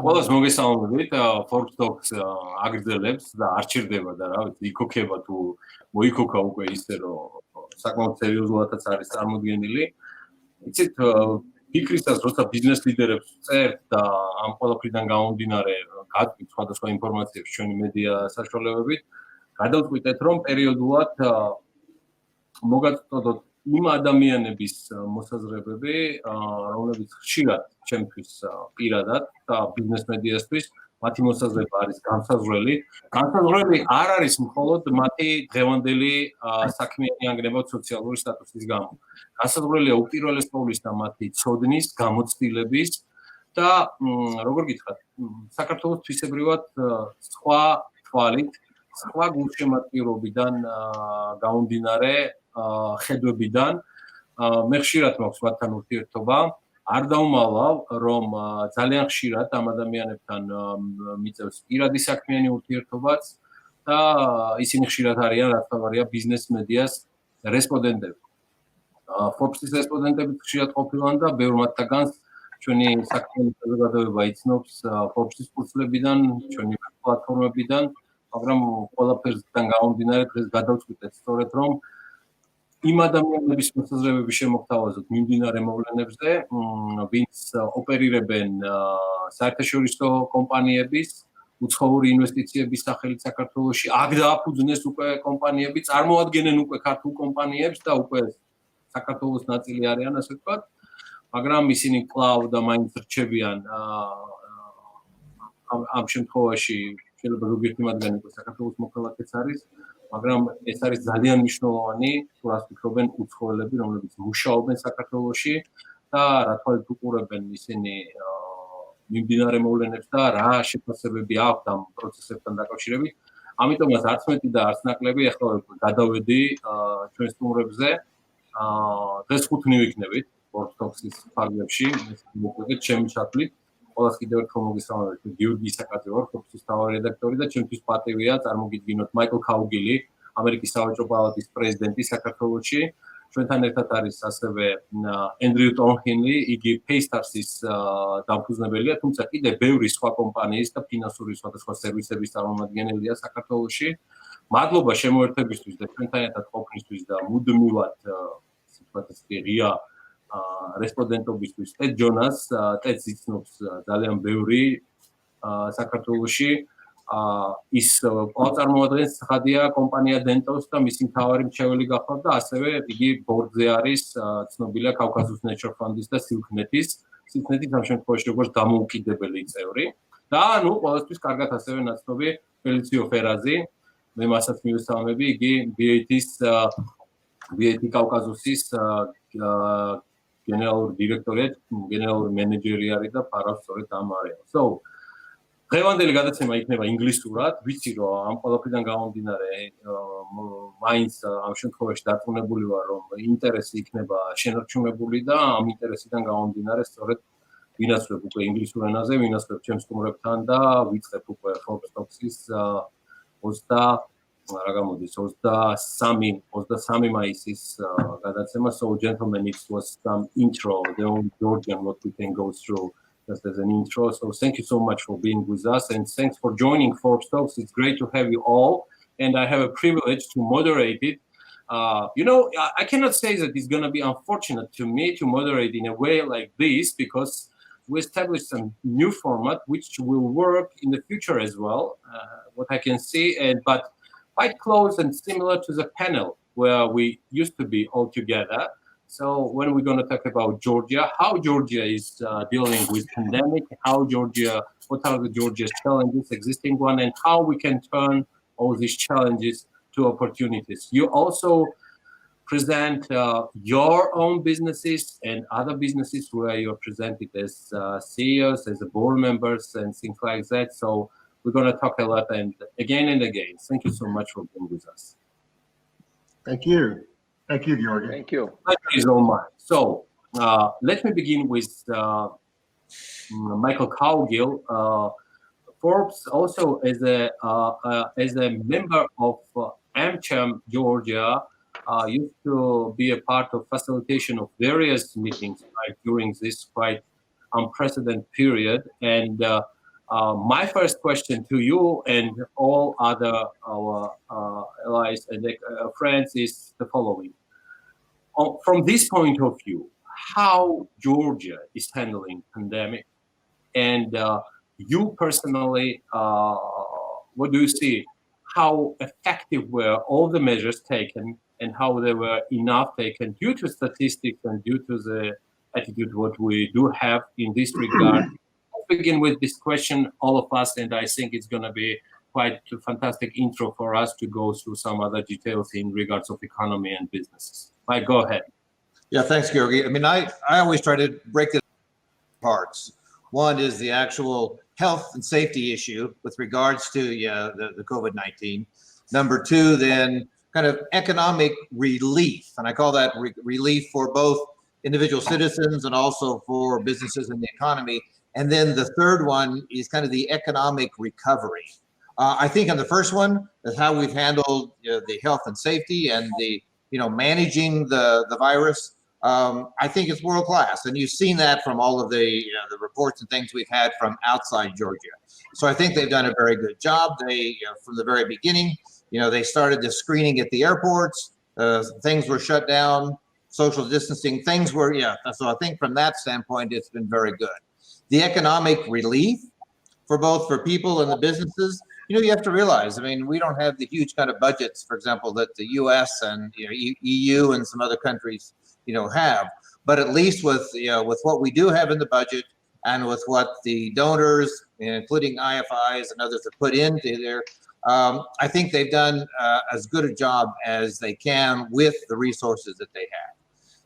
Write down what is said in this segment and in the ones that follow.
ყველას მოგესალმებით, Forbes Talks აგრძელებს და არ ჩერდება და რა ვიცი, იქოქება თუ მოიქოქა უკვე ისე რომ საკმაოდ სერიოზულადაც არის წარმოდგენილი. იცით, ფიქრისას როცა ბიზნეს ლიდერებს წერთ და ამ ყველაფრიდან გამომდინარე გატყვით სხვადასხვა ინფორმაციებს ჩვენი მედია საშუალებებით, გადავწყვიტეთ რომ პერიოდულად მოგაწოდოთ იმ ადამიანების მოსაზრებები, რომლებიც ხშირად ჩემთვის პირადად და ბიზნეს მედიასთვის მათი მოსაზრება არის განსაზღვრელი. განსაზღვრელი არ არის მხოლოდ მათი დღევანდელი საქმიანი ანგრევად სოციალური სტატუსის გამო. განსაზღვრელია უპირველეს ყოვლისა მათი ცოდნის, გამოცდილების და როგორ გითხრათ, საქართველოს თვისებრივად სხვა თვალით, სხვა გულშემატკივრობიდან გამომდინარე ხედვებიდან მე ხშირად მაქვს მათთან ურთიერთობა. არ დავმალავ, რომ ძალიან ხშირად ამ ადამიანებთან მიწევს პირადი საქმიანი ურთიერთობაც და ისინი ხშირად არიან, რაც თავარია ბიზნეს მედიას რესპონდენტები. Forbes-ის რესპონდენტები ხშირად ყოფილან და ბევრ მათგანს ჩვენი საქმიანი საზოგადოება იცნობს Forbes-ის კურსლებიდან, ჩვენი პლატფორმებიდან, მაგრამ ყველაფერთან გამომდინარე დღეს გადავწყვიტეთ სწორედ რომ იმ ადამიანების მოსაზრებები შემოგთავაზოთ მიმდინარე მოვლენებზე, ვინც ოპერირებენ საერთაშორისო კომპანიების, უცხოური ინვესტიციების სახელით საქართველოში, აქ დააფუძნეს უკვე კომპანიები, წარმოადგენენ უკვე ქართულ კომპანიებს და უკვე საქართველოს ნაწილი არიან, ასე ვთქვათ, მაგრამ ისინი კვლავ და მაინც რჩებიან ამ შემთხვევაში შეიძლება ზოგიერთი მათგანი უკვე საქართველოს მოქალაქეც არის, მაგრამ ეს არის ძალიან მნიშვნელოვანი, თუ რას ფიქრობენ უცხოელები, რომლებიც მუშაობენ საქართველოში და რა თვალით უყურებენ ისინი მიმდინარე მოვლენებს და რა შეფასებები აქვთ ამ პროცესებთან დაკავშირებით. ამიტომაც არც მეტი და არც ნაკლები, ახლა გადავედი ჩვენ სტუმრებზე. დღეს ხუთნი ვიქნებით Forbes Talks-ის ფარგლებში, მოკლედ ჩემი ჩათვლით. ყველას კიდევ ერთხელ მოგესალმებით, გიორგი ისაკაძე ვარ, Forbes-ის მთავარი რედაქტორი და ჩემთვის პატივია წარმოგიდგინოთ Cowgill, ამერიკის სავაჭრო პალატის პრეზიდენტი საქართველოში. ჩვენთან ერთად არის ასევე Thornhill, იგი Paystars-ის დამფუძნებელია, თუმცა კიდევ ბევრი სხვა კომპანიის და ფინანსური სხვადასხვა სერვისების წარმომადგენელია საქართველოში. მადლობა შემოერთებისთვის და ჩვენთან ერთად ყოფნისთვის და მუდმივად ღია რესპონდენტობისთვის. Jonas, ტედს იცნობს ძალიან ბევრი საქართველოში. ის წარმოადგენს ხადია კომპანია Dentons და მისი მთავარი მრჩეველი გახლავთ და ასევე იგი ბორდზე არის ცნობილია Caucasus Nature Fund-ის და Silknet-ის. Silknet-ის ამ შემთხვევაში როგორც დამოუკიდებელი წევრი. და ყველასთვის კარგად ასევე ნაცნობი Felicio Ferrazი. მე მასაც მივესალმები, იგი VAT Caucasus-ის გენერალური დირექტორი, გენერალური მენეჯერი არის და ფარავს სწორედ ამ არეალს. დღევანდელი გადაცემა იქნება ინგლისურად, ვიცი რომ ამ ყველაფრიდან გამომდინარე მაინც ამ შემთხვევაში დარწმუნებული ვარ რომ ინტერესი იქნება შენარჩუნებული და ამ ინტერესიდან გამომდინარე სწორედ ვინაცვლებ უკვე ინგლისურ ენაზე, ვინაცვლებ ჩემს სტუმრებთან და ვიწყებ უკვე Forbes Talks-ის 23 მაისის გადაცემა. So gentlemen, it was some intro, the old Georgian what we can go through just as an intro. So thank you so much for being with us and thanks for joining Forbes Talks. It's great to have you all and I have a privilege to moderate it. I cannot say that it's going to be unfortunate to me to moderate in a way like this because we established some new format which will work in the future as well, what I can see, but quite close and similar to the panel where we used to be all together. So when we're going to talk about Georgia, how Georgia is dealing with pandemic, what are Georgia's challenges, existing one, and how we can turn all these challenges to opportunities. You also present your own businesses and other businesses where you're presented as CEOs, as board members, and things like that. So we're going to talk a lot and again. Thank you so much for being with us. Thank you. Thank you, Giorgi. Thank you. Thank you so much. So let me begin with Cowgill. Forbes also as a member of AmCham Georgia used to be a part of facilitation of various meetings during this quite unprecedented period and My first question to you and all other our allies and friends is the following. From this point of view, how Georgia is handling pandemic, and you personally, what do you see? How effective were all the measures taken, and how they were enough taken due to statistics and due to the attitude what we do have in this regard? Let's begin with this question, all of us, and I think it's going to be quite a fantastic intro for us to go through some other details in regards of economy and businesses. Mike, go ahead. Yeah, thanks, Giorgi. I mean, I always try to break it into parts. One is the actual health and safety issue with regards to the COVID-19. Number two, then kind of economic relief. And I call that relief for both individual citizens and also for businesses in the economy. And then the third one is kind of the economic recovery. I think on the first one is how we've handled the health and safety and the managing the virus. I think it's world class, and you've seen that from all of the reports and things we've had from outside Georgia. So I think they've done a very good job. They from the very beginning, they started the screening at the airports. Things were shut down, social distancing. Things were So I think from that standpoint, it's been very good. The economic relief for people and the businesses. You have to realize, I mean, we don't have the huge kind of budgets, for example, that the U.S. and EU and some other countries, have. But at least with what we do have in the budget and with what the donors, including IFIs and others, have put into there, I think they've done as good a job as they can with the resources that they have.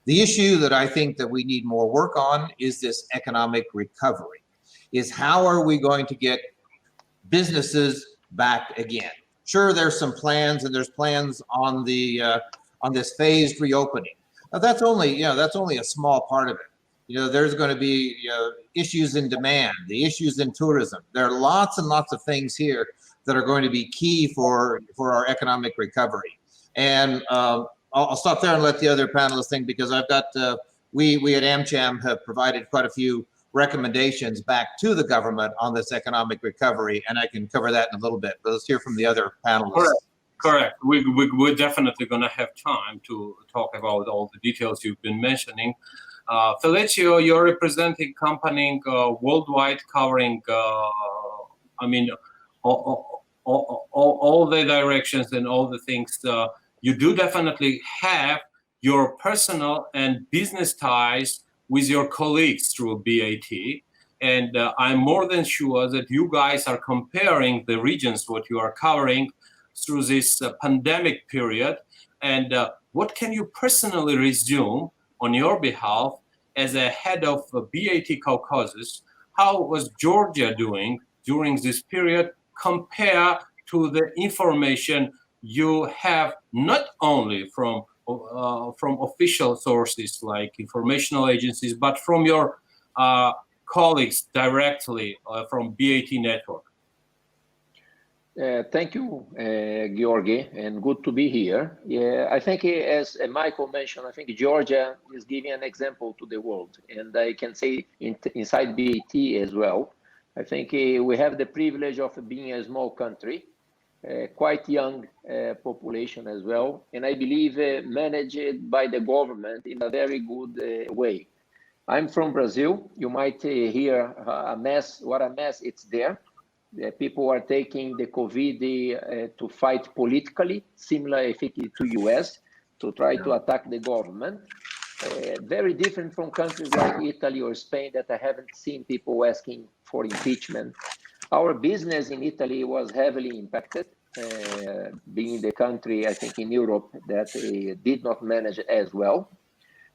The issue that I think that we need more work on is this economic recovery. Is how are we going to get businesses back again? Sure, there's some plans, and there's plans on the on this phased reopening. Now, that's only a small part of it. There's going to be issues in demand, the issues in tourism. There are lots and lots of things here that are going to be key for our economic recovery. And I'll stop there and let the other panelists think, because I've got we at AmCham have provided quite a few recommendations back to the government on this economic recovery, and I can cover that in a little bit. But let's hear from the other panelists. Correct. We're definitely going to have time to talk about all the details you've been mentioning. Felicio, you're representing company worldwide, covering, all the directions and all the things. You do definitely have your personal and business ties with your colleagues through BAT. And I'm more than sure that you guys are comparing the regions, what you are covering through this pandemic period. And what can you personally resume on your behalf as a head of BAT Caucasus? How was Georgia doing during this period compared to the information you have not only from official sources like informational agencies, but from your colleagues directly from BAT network? Thank you, Giorgi, and good to be here. Yeah, I think as Michael mentioned, I think Georgia is giving an example to the world, and I can say inside BAT as well. I think we have the privilege of being a small country, quite young population as well, and I believe managed by the government in a very good way. I'm from Brazil. You might hear what a mess it's there. People are taking the COVID to fight politically, similar, I think, to US, to try to attack the government. Very different from countries like Italy or Spain that I haven't seen people asking for impeachment. Our business in Italy was heavily impacted, being the country, I think, in Europe that did not manage as well.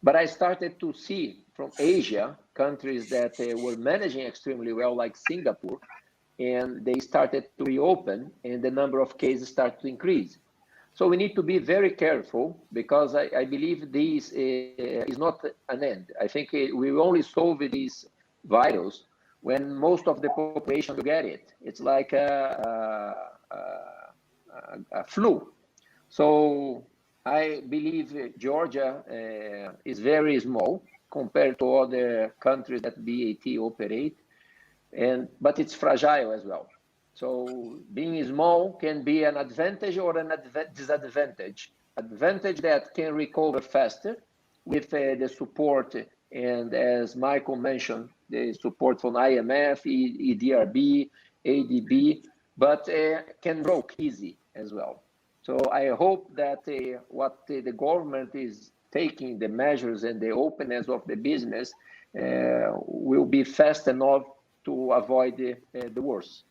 But I started to see from Asia, countries that were managing extremely well, like Singapore, and they started to reopen, and the number of cases started to increase. So we need to be very careful, because I believe this is not an end. I think we will only solve this virus when most of the population will get it. It's like a flu. So I believe Georgia is very small compared to other countries that BAT operate. but it's fragile as well. So being small can be an advantage or an disadvantage. Advantage that can recover faster with the support, and as Michael mentioned, the support from IMF, EDRB, ADB, but can broke easy as well. So I hope that what the government is taking, the measures and the openness of the business will be fast enough to avoid the worst.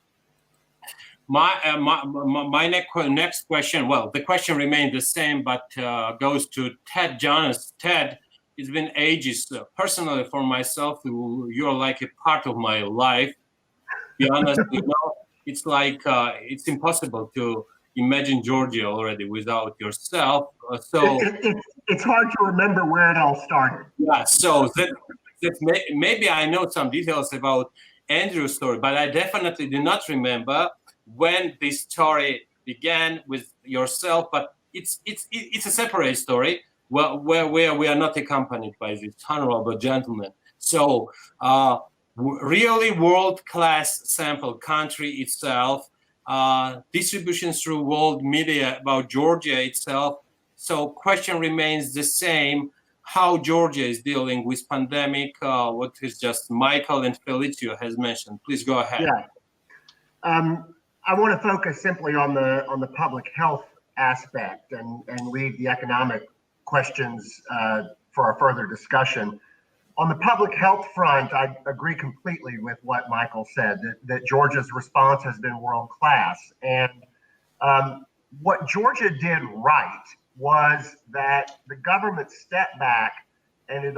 My next question, well, the question remained the same, but goes to Ted Jonas. Ted, it's been ages. Personally, for myself, you're like a part of my life. To be honest, it's like it's impossible to imagine Georgia already without yourself. So it's hard to remember where it all started. Yeah, so maybe I know some details about Andrew's story, but I definitely do not remember when this story began with yourself. But it's a separate story where we are not accompanied by this honorable gentleman. So really world-class sample, country itself, distribution through world media about Georgia itself. So question remains the same: how Georgia is dealing with pandemic, what is just Michael and Felicio has mentioned. Please go ahead. Yeah. I want to focus simply on the public health aspect and leave the economic questions for our further discussion. On the public health front, I agree completely with what Michael said, that Georgia's response has been world-class. And what Georgia did right was that the government stepped back and it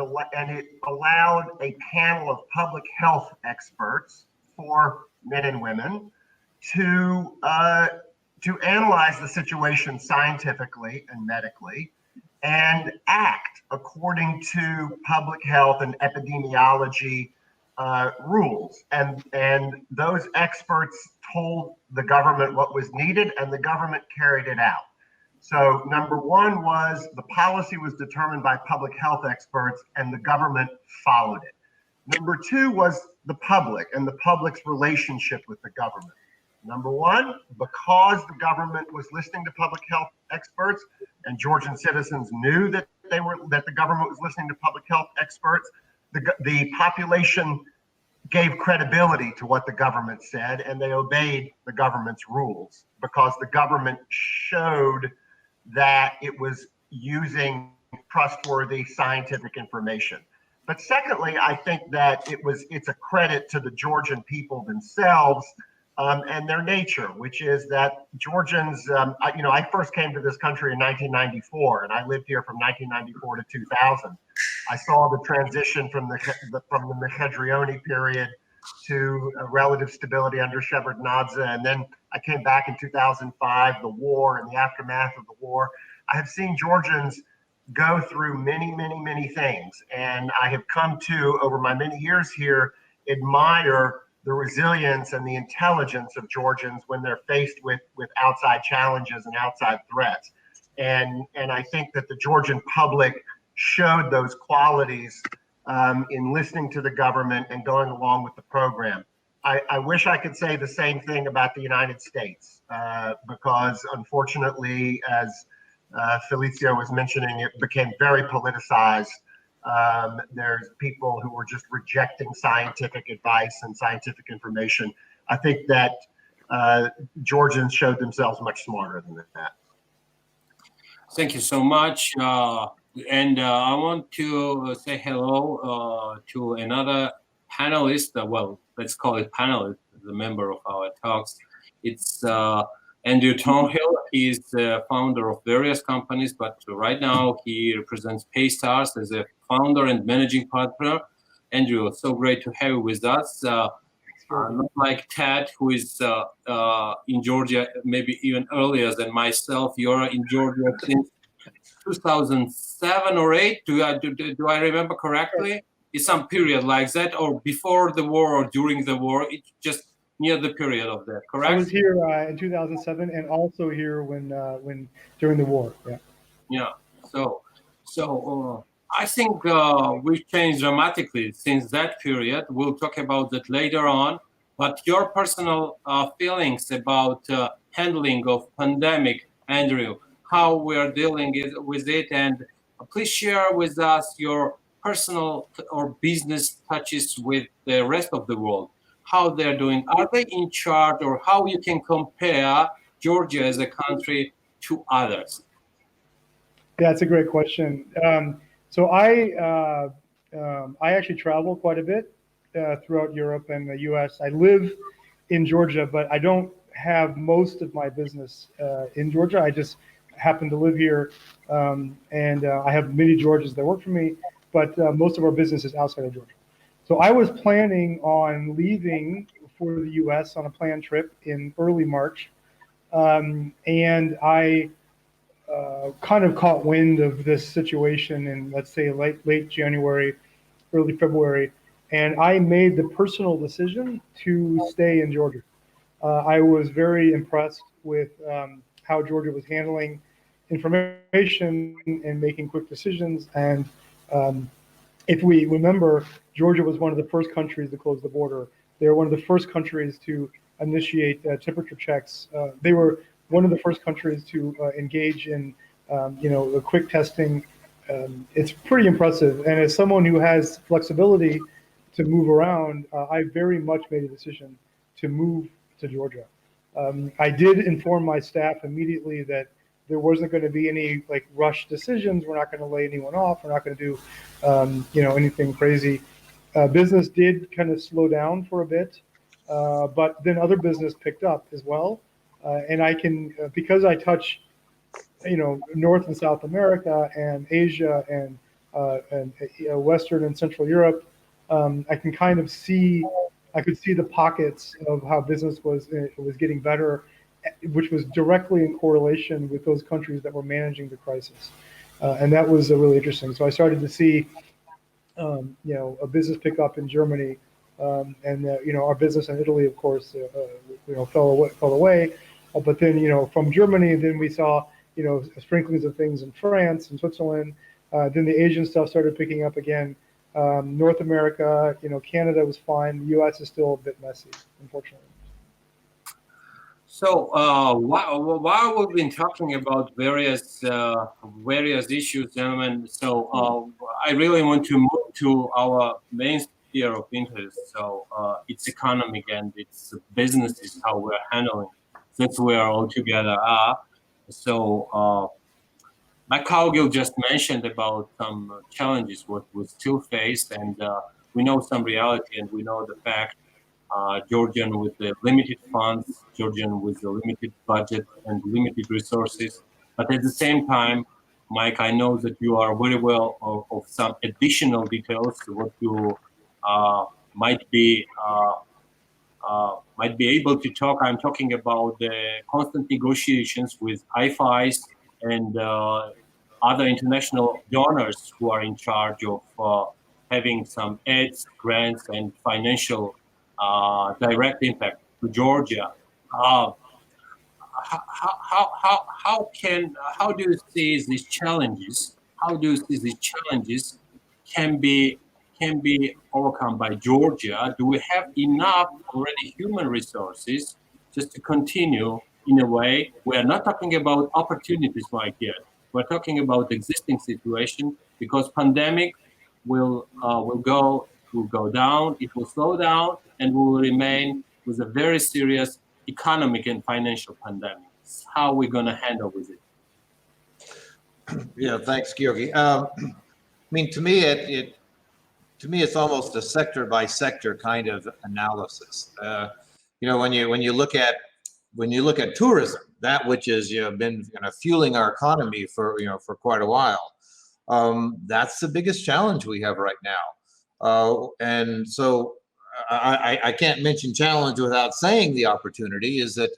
allowed a panel of public health experts, for men and women, to analyze the situation scientifically and medically and act according to public health and epidemiology rules. And those experts told the government what was needed, and the government carried it out. So number one was the policy was determined by public health experts, and the government followed it. Number two was the public and the public's relationship with the government. Number one, because the government was listening to public health experts and Georgian citizens knew that the government was listening to public health experts, the population gave credibility to what the government said, and they obeyed the government's rules because the government showed that it was using trustworthy scientific information. But secondly, I think that it's a credit to the Georgian people themselves and their nature, which is that Georgians, I first came to this country in 1994, and I lived here from 1994 to 2000. I saw the transition from the Mehedrione period to relative stability under Shevardnadze, and then I came back in 2005, the war and the aftermath of the war. I have seen Georgians go through many, many, many things, and I have come to, over my many years here, admire the resilience and the intelligence of Georgians when they're faced with outside challenges and outside threats. And I think that the Georgian public showed those qualities in listening to the government and going along with the program. I wish I could say the same thing about the United States, because unfortunately, as Felicio was mentioning, it became very politicized. There's people who were just rejecting scientific advice and scientific information. I think that Georgians showed themselves much smarter than that. Thank you so much. And I want to say hello to another panelist. Well, let's call it panelist, the member of our talks. It's Andrew Thornhill. He's the founder of various companies, but right now he represents Paystars as a founder and managing partner. Andrew, it's so great to have you with us. Not like Ted, who is in Georgia maybe even earlier than myself. You're in Georgia since 2007 or 8. Do I remember correctly? It's some period like that, or before the war or during the war? It's just near the period of that, correct? I was here in 2007 and also here when during the war. Yeah. Yeah. So I think we've changed dramatically since that period. We'll talk about that later on. but your personal feelings about handling of pandemic, Andrew, how we are dealing with it, and please share with us your personal or business touches with the rest of the world, how they're doing. Are they in charge, or how you can compare Georgia as a country to others? Yeah, that's a great question. So I actually travel quite a bit throughout Europe and the U.S. I live in Georgia, but I don't have most of my business in Georgia. I just happen to live here, and I have many Georgians that work for me, but most of our business is outside of Georgia. So I was planning on leaving for the U.S. on a planned trip in early March, and I kind of caught wind of this situation in, let's say, late January, early February, and I made the personal decision to stay in Georgia. I was very impressed with how Georgia was handling information and making quick decisions. And if we remember, Georgia was one of the first countries to close the border. They were one of the first countries to initiate temperature checks. They were one of the first countries to engage in, the quick testing. It's pretty impressive. And as someone who has flexibility to move around, I very much made a decision to move to Georgia. I did inform my staff immediately that there wasn't going to be any rush decisions. We're not going to lay anyone off. We're not going to do, anything crazy. Business did kind of slow down for a bit, but then other business picked up as well. And I can, because I touch, North and South America and Asia and Western and Central Europe, I can kind of see, I could see the pockets of how business was getting better, which was directly in correlation with those countries that were managing the crisis. And that was really interesting. So I started to see, a business pick up in Germany, and our business in Italy, of course, fell away. But then, from Germany, then we saw, sprinklings of things in France and Switzerland. Then the Asian stuff started picking up again. North America, Canada was fine. The U.S. is still a bit messy, unfortunately. So while we've been talking about various issues, gentlemen, so I really want to move to our main sphere of interest. So it's economic and it's businesses, how we're handling. That's where all together are. So like Cowgill just mentioned about some challenges what we still faced, and we know some reality, and we know the fact. Georgian with the limited funds, Georgian with the limited budget and limited resources. But at the same time, Mike, I know that you are very well of some additional details to what you might be able to talk. I'm talking about the constant negotiations with IFIs and other international donors who are in charge of having some aids, grants, and financial direct impact to Georgia. How do you see these challenges? How do you see these challenges can be overcome by Georgia? Do we have enough already human resources just to continue in a way? We are not talking about opportunities like yet. We're talking about existing situation, because pandemic will go down, it will slow down, and we will remain with a very serious economic and financial pandemic. How are we going to handle with it? Yeah, thanks, Giorgi. I mean, to me, it's almost a sector by sector kind of analysis. When you look at tourism, that which has been fueling our economy for quite a while, that's the biggest challenge we have right now. And so I can't mention challenge without saying the opportunity is that,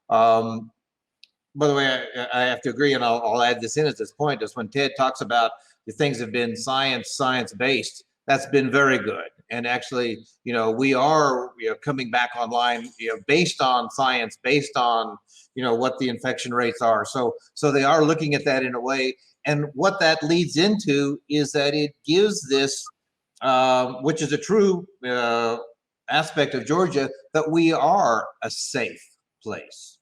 by the way, I have to agree, and I'll add this in at this point, is when Ted talks about the things have been science-based, that's been very good. And actually, we are coming back online, based on science, based on, what the infection rates are. So they are looking at that in a way. And what that leads into is that it gives this, which is a true aspect of Georgia that we are a safe place.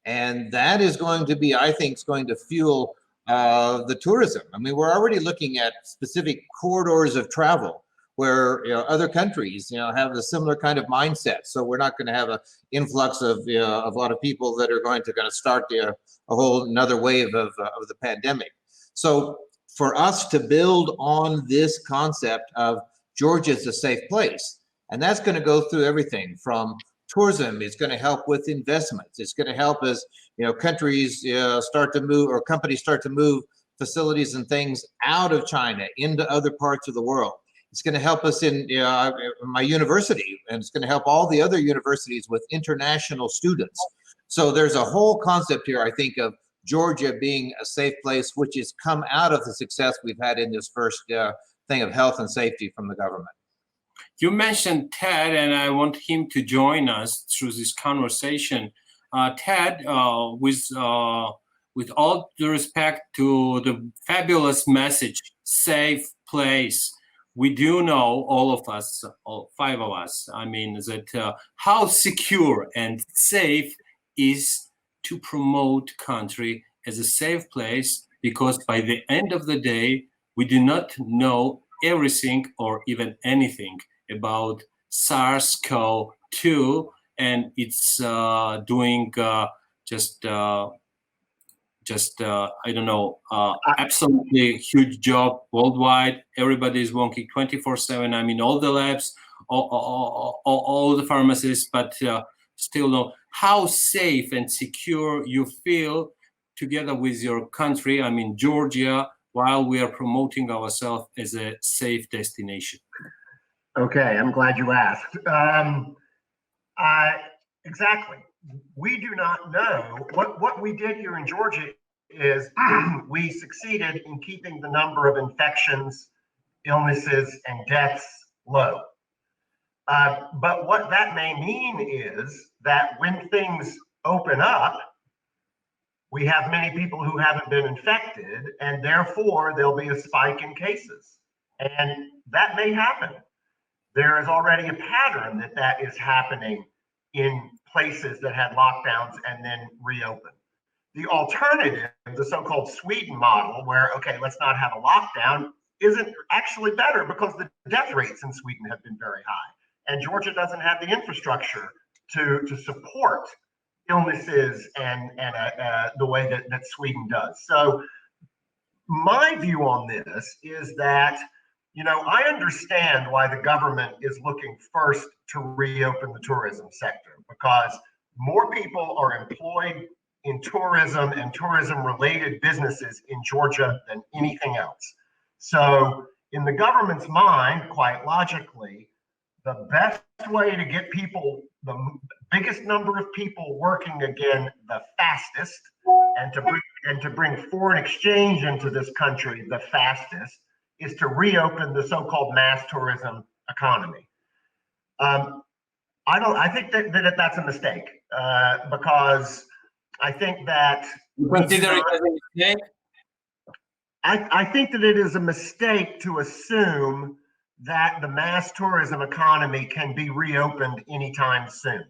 And that is going to be, I think, is going to fuel the tourism. I mean, we're already looking at specific corridors of travel where other countries have a similar kind of mindset. So we're not going to have an influx of a lot of people that are going to start a whole another wave of the pandemic. So for us to build on this concept of Georgia is a safe place, and that's going to go through everything from tourism. It's going to help with investments. It's going to help as countries start to move, or companies start to move facilities and things out of China into other parts of the world. It's going to help us in my university, and it's going to help all the other universities with international students. So there's a whole concept here, I think, of Georgia being a safe place, which has come out of the success we've had in this first thing of health and safety from the government. You mentioned Ted, and I want him to join us through this conversation. Ted, with all due respect to the fabulous message, safe place, we do know, all of us, all five of us, I mean, that how secure and safe is to promote country as a safe place, because by the end of the day, we do not know everything or even anything about SARS-CoV-2, and it's doing I don't know, absolutely huge job worldwide. Everybody is working 24/7. I mean, all the labs, all the pharmacies, but still know how safe and secure you feel together with your country, I mean, Georgia, while we are promoting ourselves as a safe destination. Okay, I'm glad you asked. Exactly. We do not know. What we did here in Georgia is we succeeded in keeping the number of infections, illnesses, and deaths low. But what that may mean is that when things open up, we have many people who haven't been infected, and therefore there'll be a spike in cases. And that may happen. There is already a pattern that is happening in places that had lockdowns and then reopened. The alternative, the so-called Sweden model, where, okay, let's not have a lockdown, isn't actually better because the death rates in Sweden have been very high. And Georgia doesn't have the infrastructure to support illnesses and the way that Sweden does. So my view on this is that, I understand why the government is looking first to reopen the tourism sector, because more people are employed in tourism and tourism-related businesses in Georgia than anything else. So in the government's mind, quite logically, the best way to get people, the biggest number of people working again the fastest, and to bring foreign exchange into this country the fastest, is to reopen the so-called mass tourism economy. I think that that's a mistake, because I think that You consider it as a mistake? I think that it is a mistake to assume that the mass tourism economy can be reopened anytime soon.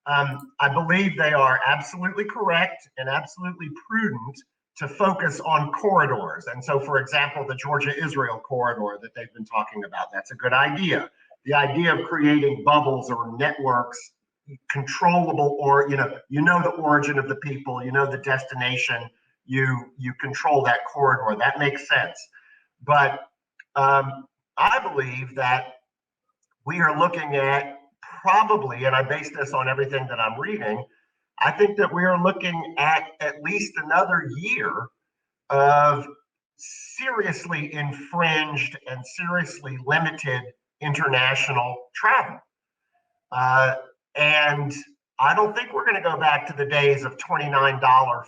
I believe they are absolutely correct and absolutely prudent to focus on corridors. And so, for example, the Georgia-Israel corridor that they've been talking about, that's a good idea. The idea of creating bubbles or networks, controllable, or the origin of the people, the destination, you control that corridor. That makes sense. But I believe that we are looking at probably, and I base this on everything that I'm reading, I think that we are looking at least another year of seriously infringed and seriously limited international travel. And I don't think we're going to go back to the days of $29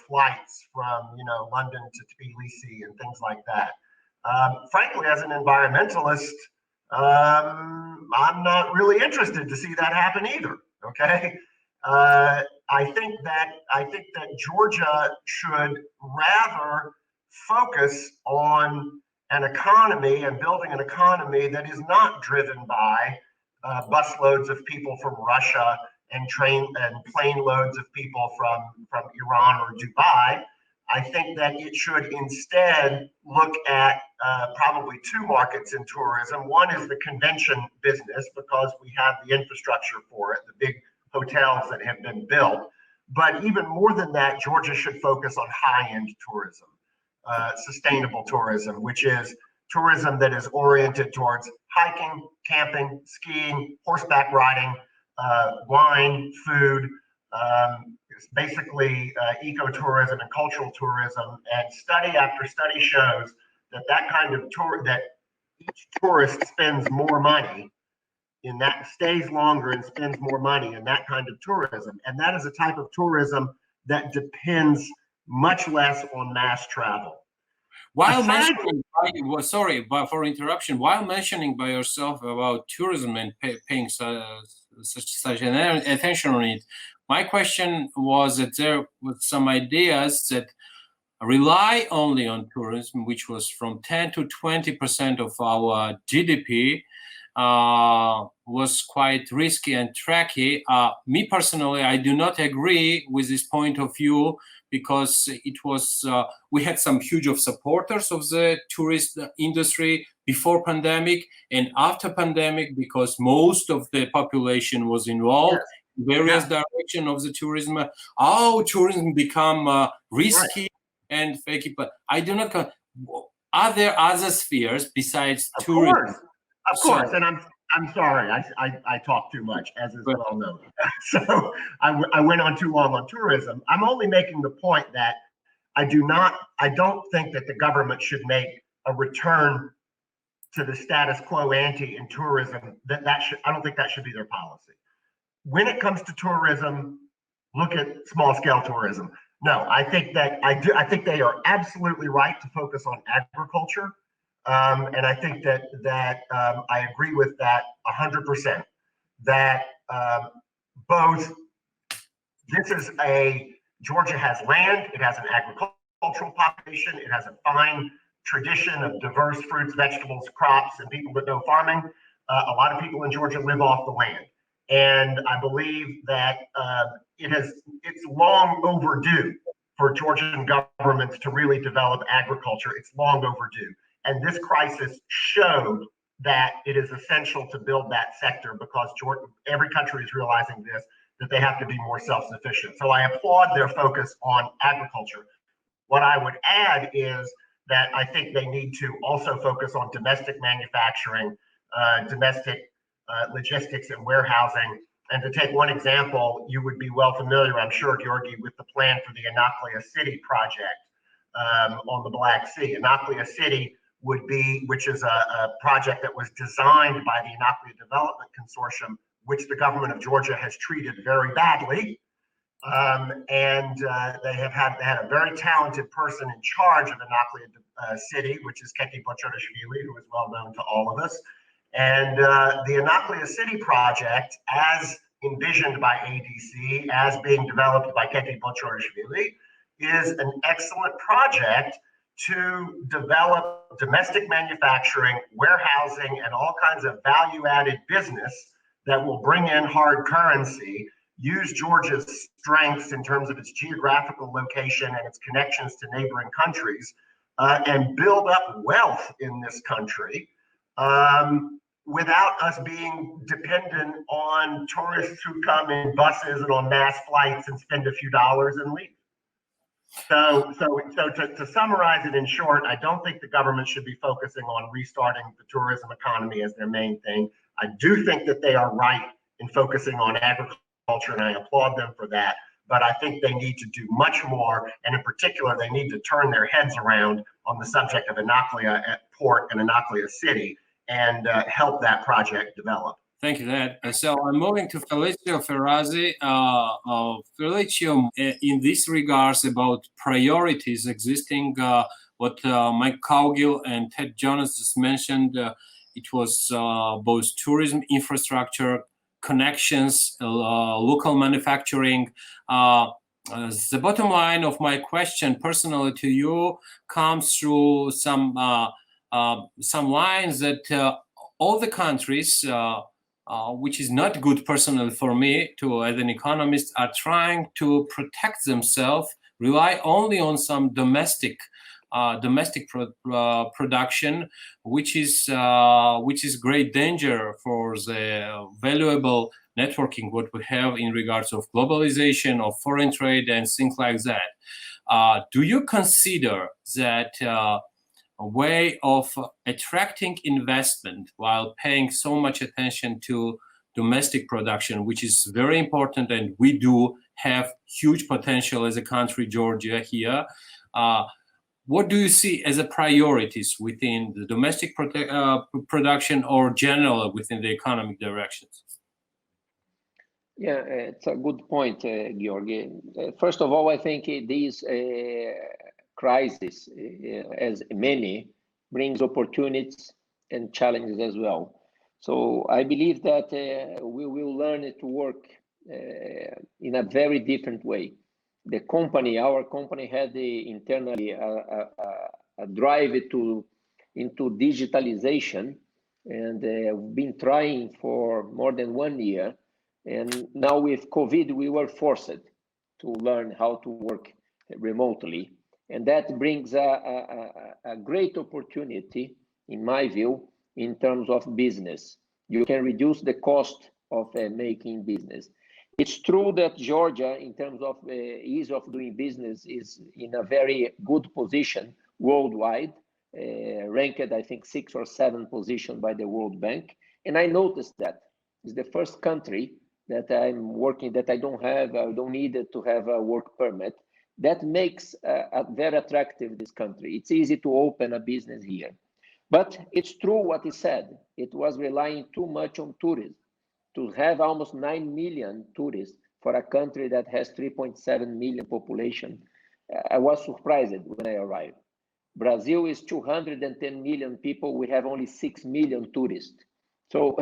flights from, London to Tbilisi and things like that. Frankly, as an environmentalist, I'm not really interested to see that happen either. Okay. I think that Georgia should rather focus on an economy and building an economy that is not driven by bus loads of people from Russia and plane loads of people from Iran or Dubai. I think that it should instead look at probably two markets in tourism. One is the convention business, because we have the infrastructure for it, the big hotels that have been built. But even more than that, Georgia should focus on high-end tourism, sustainable tourism, which is tourism that is oriented towards hiking, camping, skiing, horseback riding, wine, food, basically ecotourism and cultural tourism. And study after study shows that kind of tour, that each tourist spends more money in that, stays longer and spends more money in that kind of tourism. And that is a type of tourism that depends much less on mass travel. While mentioning, sorry for interruption, while mentioning by yourself about tourism and paying such an attention on it, my question was that there were some ideas that rely only on tourism, which was from 10 to 20% of our GDP, was quite risky and tricky. Me personally, I do not agree with this point of view, because it was we had some huge of supporters of the tourist industry before pandemic and after pandemic, because most of the population was involved in various directions of the tourism. How tourism become risky and fake, but I do not. Are there other spheres besides tourism? Of course, and I'm sorry, I talk too much, as is well known. So I went on too long on tourism. I'm only making the point that I don't think that the government should make a return to the status quo ante in tourism. I don't think that should be their policy. When it comes to tourism, look at small scale tourism. No, I think I think they are absolutely right to focus on agriculture. And I think that I agree with that 100%. That both, Georgia has land, it has an agricultural population, it has a fine tradition of diverse fruits, vegetables, crops, and people that know farming. A lot of people in Georgia live off the land. And I believe that it's long overdue for Georgian governments to really develop agriculture. It's long overdue. And this crisis showed that it is essential to build that sector, because every country is realizing this, that they have to be more self-sufficient. So I applaud their focus on agriculture. What I would add is that I think they need to also focus on domestic manufacturing, domestic logistics and warehousing. And to take one example, you would be well familiar, I'm sure, Giorgi, with the plan for the Anaklia City project on the Black Sea. Anaklia City which is a project that was designed by the Anaklia Development Consortium, which the government of Georgia has treated very badly. They had a very talented person in charge of Anaklia City, which is Keti Bochorashvili, who is well known to all of us. And the Anaklia City project, as envisioned by ADC, as being developed by Keti Bochorashvili, is an excellent project to develop domestic manufacturing, warehousing, and all kinds of value-added business that will bring in hard currency, use Georgia's strengths in terms of its geographical location and its connections to neighboring countries, and build up wealth in this country without us being dependent on tourists who come in buses and on mass flights and spend a few dollars and leave. So to summarize it in short, I don't think the government should be focusing on restarting the tourism economy as their main thing. I do think that they are right in focusing on agriculture, and I applaud them for that. But I think they need to do much more, and in particular, they need to turn their heads around on the subject of Anaklia Port and Anaklia City and help that project develop. Thank you, Dad. So I'm moving to Felicio Ferrazzi. Felicio, in this regards about priorities existing, what Mike Cowgill and Ted Jonas just mentioned, it was both tourism, infrastructure, connections, local manufacturing. The bottom line of my question personally to you comes through some lines that all the countries which is not good personally for me, as an economist, are trying to protect themselves, rely only on some domestic production, which is great danger for the valuable networking what we have in regards of globalization, of foreign trade, and things like that. Do you consider that a way of attracting investment while paying so much attention to domestic production, which is very important, and we do have huge potential as a country, Georgia, here? What do you see as a priorities within the domestic production or generally within the economic directions? Yeah, it's a good point, Giorgi. First of all, I think this crisis, as many, brings opportunities and challenges as well. So I believe that we will learn to work in a very different way. Our company had internally a drive into digitalization, and we've been trying for more than 1 year. And now with COVID, we were forced to learn how to work remotely. And that brings a great opportunity, in my view, in terms of business. You can reduce the cost of making business. It's true that Georgia, in terms of ease of doing business, is in a very good position worldwide, ranked, I think, 6th or 7th position by the World Bank. And I noticed that it's the first country that I'm working that I don't need to have a work permit. That makes very attractive this country. It's easy to open a business here. But it's true what he said. It was relying too much on tourism. To have almost 9 million tourists for a country that has 3.7 million population, I was surprised when I arrived. Brazil is 210 million people. We have only 6 million tourists. So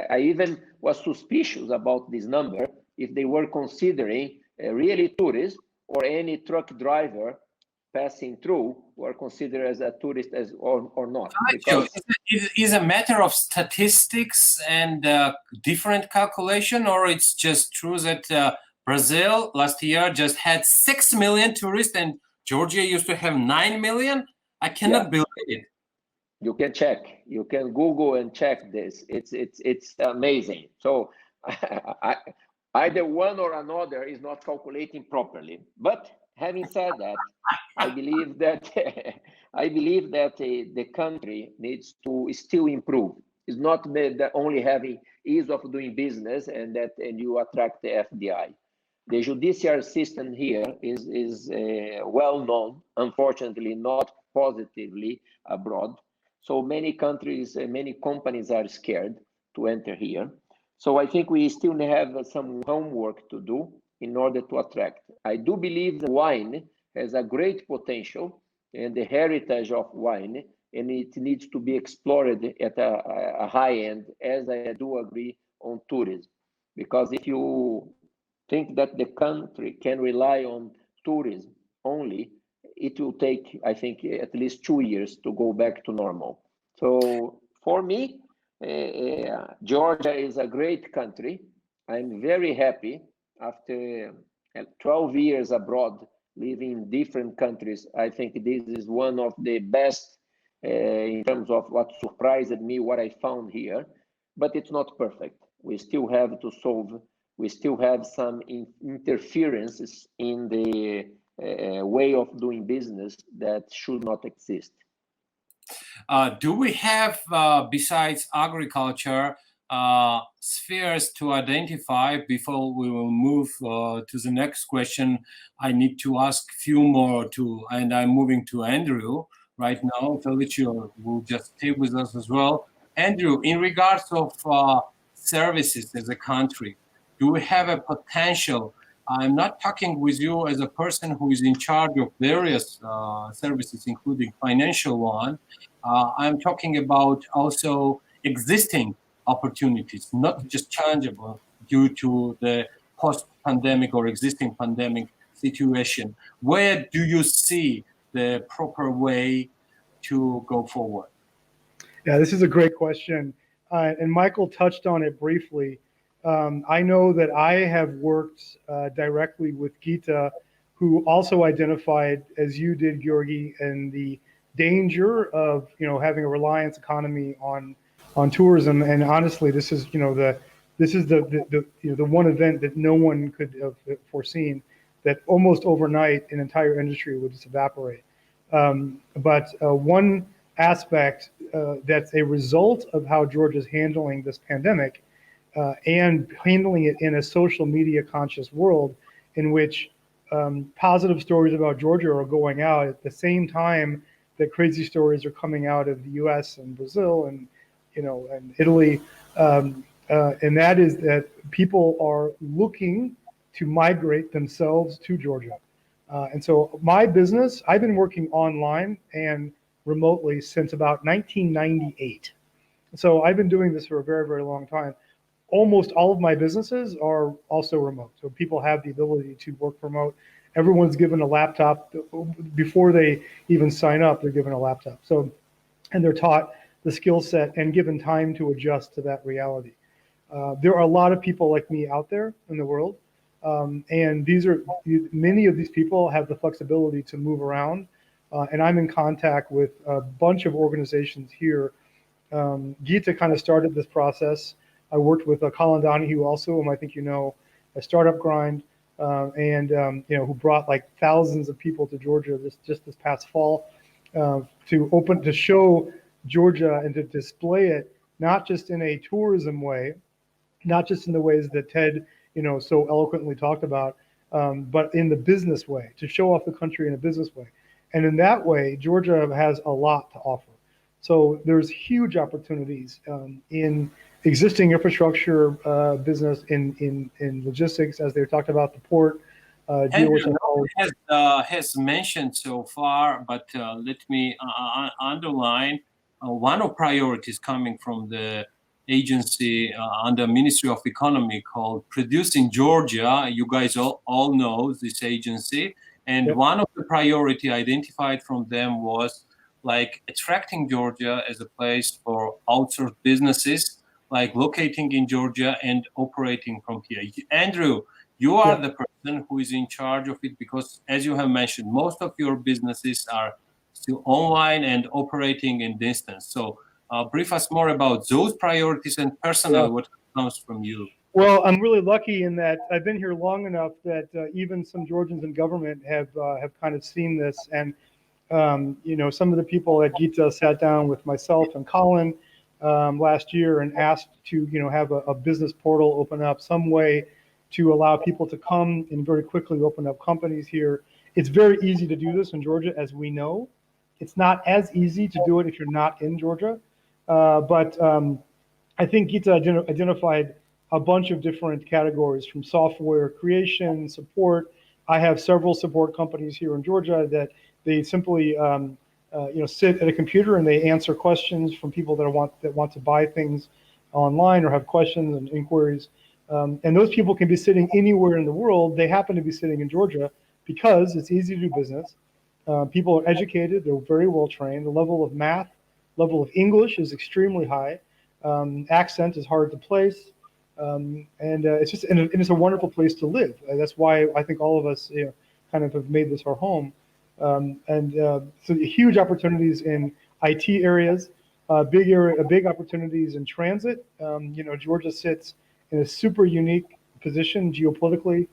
I even was suspicious about this number if they were considering really tourists or any truck driver passing through were considered as a tourist or not. Because is a matter of statistics and different calculation, or it's just true that Brazil last year just had 6 million tourists and Georgia used to have 9 million? I cannot believe it. You can check. You can Google and check this. It's amazing. So either one or another is not calculating properly. But having said that, I believe that the country needs to still improve. It's not that only having ease of doing business and you attract the FDI. The judicial system here is well known, unfortunately not positively abroad. So many countries, many companies are scared to enter here. So I think we still have some homework to do in order to attract. I do believe that wine has a great potential and the heritage of wine, and it needs to be explored at a high end, as I do agree on tourism. Because if you think that the country can rely on tourism only, it will take, I think, at least 2 years to go back to normal. So for me, Georgia is a great country. I'm very happy after 12 years abroad, living in different countries. I think this is one of the best in terms of what surprised me, what I found here, but it's not perfect. We still have to solve. We still have some interferences in the way of doing business that should not exist. Do we have, besides agriculture, spheres to identify? Before we will move to the next question, I need to ask a few more and I'm moving to Andrew right now. Felicio will just stay with us as well. Andrew, in regards of services as a country, do we have a potential? I'm not talking with you as a person who is in charge of various services, including financial one. I'm talking about also existing opportunities, not just changeable due to the post-pandemic or existing pandemic situation. Where do you see the proper way to go forward? Yeah, this is a great question. and Michael touched on it briefly. I know that I have worked directly with Gita, who also identified, as you did, Giorgi, and the danger of having a reliance economy on tourism. And honestly, this is the one event that no one could have foreseen, that almost overnight an entire industry would just evaporate. But one aspect that's a result of how Georgia's handling this pandemic and handling it in a social media conscious world, in which positive stories about Georgia are going out at the same time that crazy stories are coming out of the U.S. and Brazil and and Italy, and that is that people are looking to migrate themselves to Georgia. And so my business, I've been working online and remotely since about 1998. So I've been doing this for a very, very long time. Almost all of my businesses are also remote. So people have the ability to work remote. Everyone's given a laptop before they even sign up. They're given a laptop. So, and they're taught the skill set and given time to adjust to that reality. There are a lot of people like me out there in the world. And many of these people have the flexibility to move around. And I'm in contact with a bunch of organizations here. Gita kind of started this process. I worked with Colin Donahue also, whom I think a Startup Grind, who brought like thousands of people to Georgia this past fall to show Georgia and to display it, not just in a tourism way, not just in the ways that Ted so eloquently talked about, but in the business way, to show off the country in a business way. And in that way, Georgia has a lot to offer. So there's huge opportunities in existing infrastructure business, in logistics, as they talked about the port. Has mentioned so far, but let me underline one of priorities coming from the agency under Ministry of Economy called Producing Georgia. You guys all know this agency. And Yep. One of the priority identified from them was like attracting Georgia as a place for outsourced businesses, like locating in Georgia and operating from here. Andrew, you are the person who is in charge of it, because as you have mentioned, most of your businesses are still online and operating in distance. So brief us more about those priorities and personally what comes from you. Well, I'm really lucky in that I've been here long enough that even some Georgians in government have kind of seen this. And, some of the people at Gita sat down with myself and Colin last year and asked to, have a business portal open up, some way to allow people to come and very quickly open up companies here. It's very easy to do this in Georgia, as we know. It's not as easy to do it if you're not in Georgia. But I think Gita identified a bunch of different categories, from software creation, support. I have several support companies here in Georgia that they simply sit at a computer and they answer questions from people that want to buy things online or have questions and inquiries. And those people can be sitting anywhere in the world. They happen to be sitting in Georgia because it's easy to do business. People are educated, they're very well trained. The level of math, level of English is extremely high. Accent is hard to place. And it's a wonderful place to live. That's why I think all of us kind of have made this our home. So huge opportunities in IT areas, big opportunities in transit. Georgia sits in a super unique position geopolitically,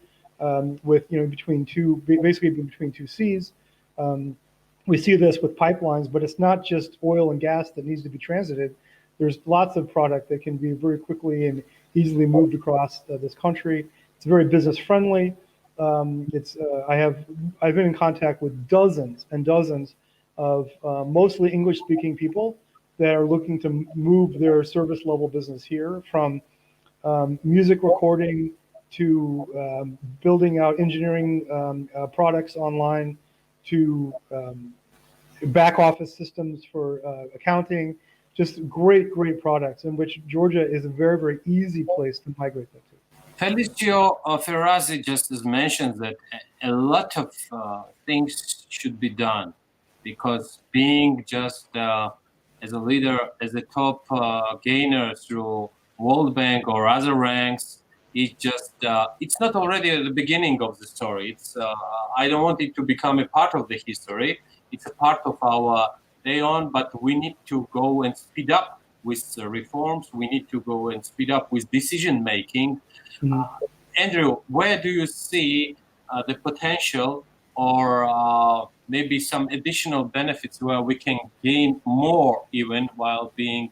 with between two seas. We see this with pipelines, but it's not just oil and gas that needs to be transited. There's lots of product that can be very quickly and easily moved across this country. It's very business friendly. I've been in contact with dozens and dozens of mostly English speaking people that are looking to move their service level business here, from music recording to building out engineering products online, to back office systems for accounting. Just great products in which Georgia is a very, very easy place to migrate them to. Felicio Ferraz just mentioned that a lot of things should be done, because being just as a leader, as a top gainer through World Bank or other ranks, it's not already at the beginning of the story. I don't want it to become a part of the history. It's a part of our day on, but we need to go and speed up with reforms. We need to go and speed up with decision making. Andrew, where do you see the potential or maybe some additional benefits where we can gain more even while being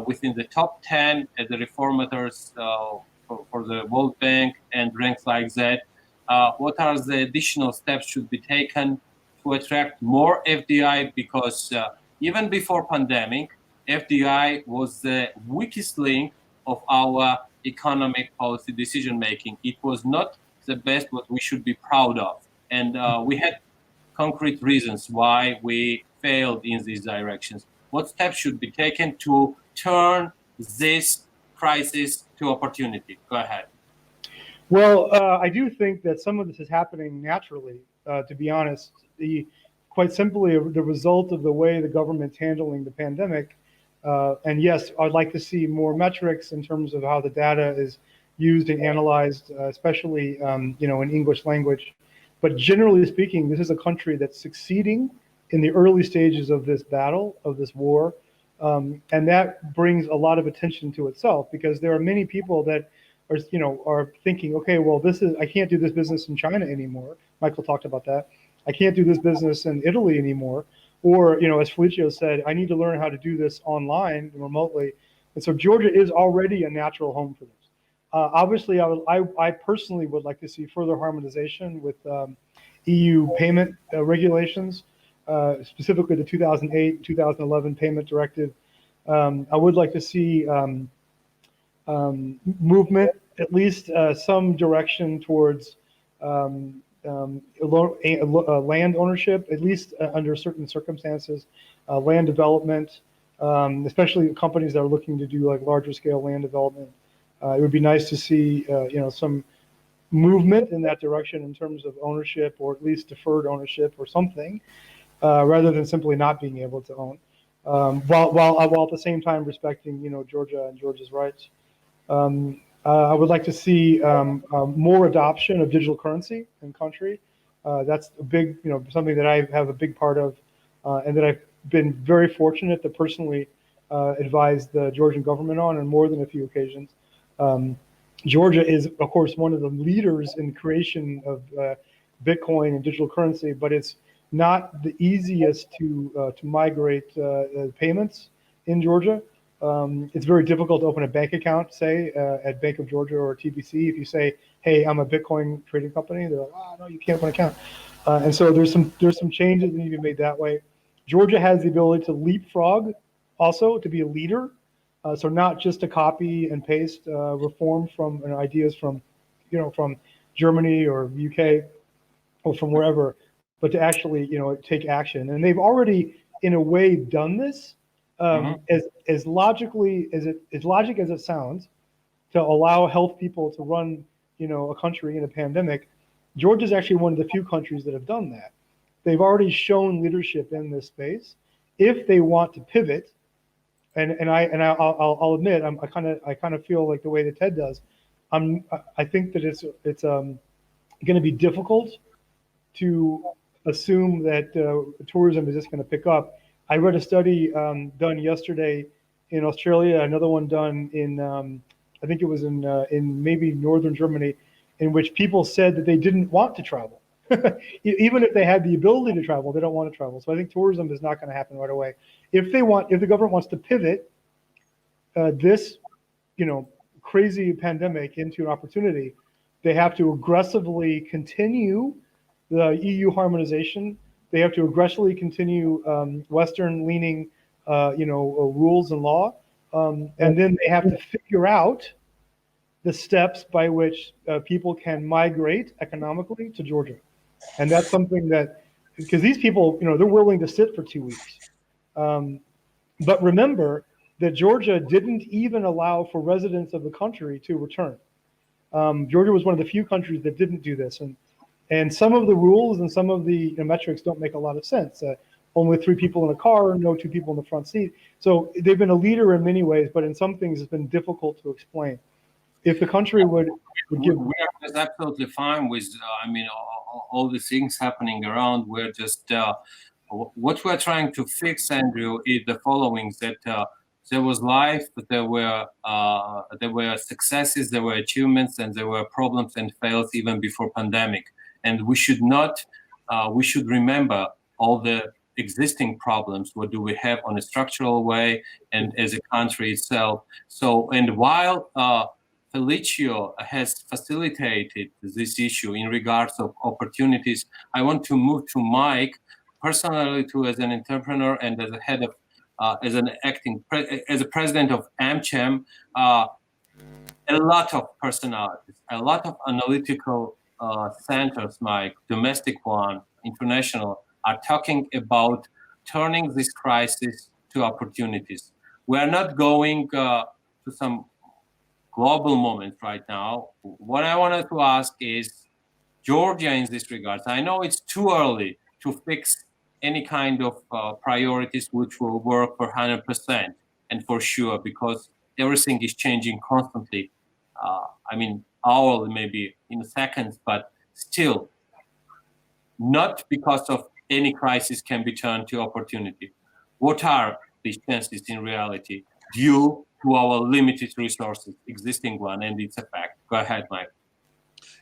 within the top 10 as the reformators for the World Bank and ranks like that? What are the additional steps should be taken to attract more FDI? Because even before pandemic, FDI was the weakest link of our economic policy decision making. It was not the best what we should be proud of. And we had concrete reasons why we failed in these directions. What steps should be taken to turn this crisis to opportunity? Go ahead. Well, I do think that some of this is happening naturally, to be honest. Quite simply, the result of the way the government's handling the pandemic. And yes, I'd like to see more metrics in terms of how the data is used and analyzed, especially in English language. But generally speaking, this is a country that's succeeding in the early stages of this battle, of this war. And that brings a lot of attention to itself, because there are many people that are thinking, okay, well, I can't do this business in China anymore. Michael talked about that. I can't do this business in Italy anymore. Or, as Felicio said, I need to learn how to do this online and remotely. And so Georgia is already a natural home for this. Obviously, I personally would like to see further harmonization with EU payment regulations, specifically the 2008-2011 payment directive. I would like to see movement, at least some direction towards land ownership, at least under certain circumstances, land development, especially companies that are looking to do like larger scale land development. It would be nice to see some movement in that direction in terms of ownership, or at least deferred ownership or something, rather than simply not being able to own, while at the same time respecting Georgia and Georgia's rights. I would like to see more adoption of digital currency in country. That's a big, something that I have a big part of, and that I've been very fortunate to personally advise the Georgian government on more than a few occasions. Georgia is, of course, one of the leaders in the creation of Bitcoin and digital currency, but it's not the easiest to migrate payments in Georgia. It's very difficult to open a bank account, say, at Bank of Georgia or TBC. If you say, hey, I'm a Bitcoin trading company, they're like, no, you can't open an account. And so there's some changes that need to be made that way. Georgia has the ability to leapfrog also, to be a leader. So not just to copy and paste reform from ideas from Germany or UK or from wherever, but to actually, take action. And they've already, in a way, done this. As logic as it sounds, to allow health people to run, a country in a pandemic, Georgia is actually one of the few countries that have done that. They've already shown leadership in this space. If they want to pivot, and I'll admit, I kind of feel like the way that Ted does. I think that it's going to be difficult to assume that tourism is just going to pick up. I read a study done yesterday in Australia, another one done in, I think it was in maybe northern Germany, in which people said that they didn't want to travel. Even if they had the ability to travel, they don't want to travel. So I think tourism is not going to happen right away. If the government wants to pivot this, crazy pandemic into an opportunity, they have to aggressively continue the EU harmonization. They have to aggressively continue Western-leaning, rules and law, and then they have to figure out the steps by which people can migrate economically to Georgia. And that's something that, because these people, they're willing to sit for 2 weeks. But remember that Georgia didn't even allow for residents of the country to return. Georgia was one of the few countries that didn't do this. And some of the rules and some of the metrics don't make a lot of sense. only 3 people in a car, no 2 people in the front seat. So they've been a leader in many ways, but in some things it's been difficult to explain. If the country would give... We are just absolutely fine with, all the things happening around. We're just, what we're trying to fix, Andrew, is the following, that there was life, that there were successes, there were achievements, and there were problems and fails even before pandemic. And we should not, we should remember all the existing problems. What do we have on a structural way and as a country itself? So, and while Felicio has facilitated this issue in regards of opportunities, I want to move to Mike personally too, as an entrepreneur and as a head of, as a president of AmCham, a lot of personalities, a lot of analytical centers, Mike, domestic one, international, are talking about turning this crisis to opportunities. We are not going to some global moment right now. What I wanted to ask is, Georgia in this regard, I know it's too early to fix any kind of priorities which will work for 100% and for sure, because everything is changing constantly. Hourly, maybe in seconds, but still, not because of any crisis can be turned to opportunity. What are these chances in reality due to our limited resources, existing one, and it's a fact? Go ahead, Mike.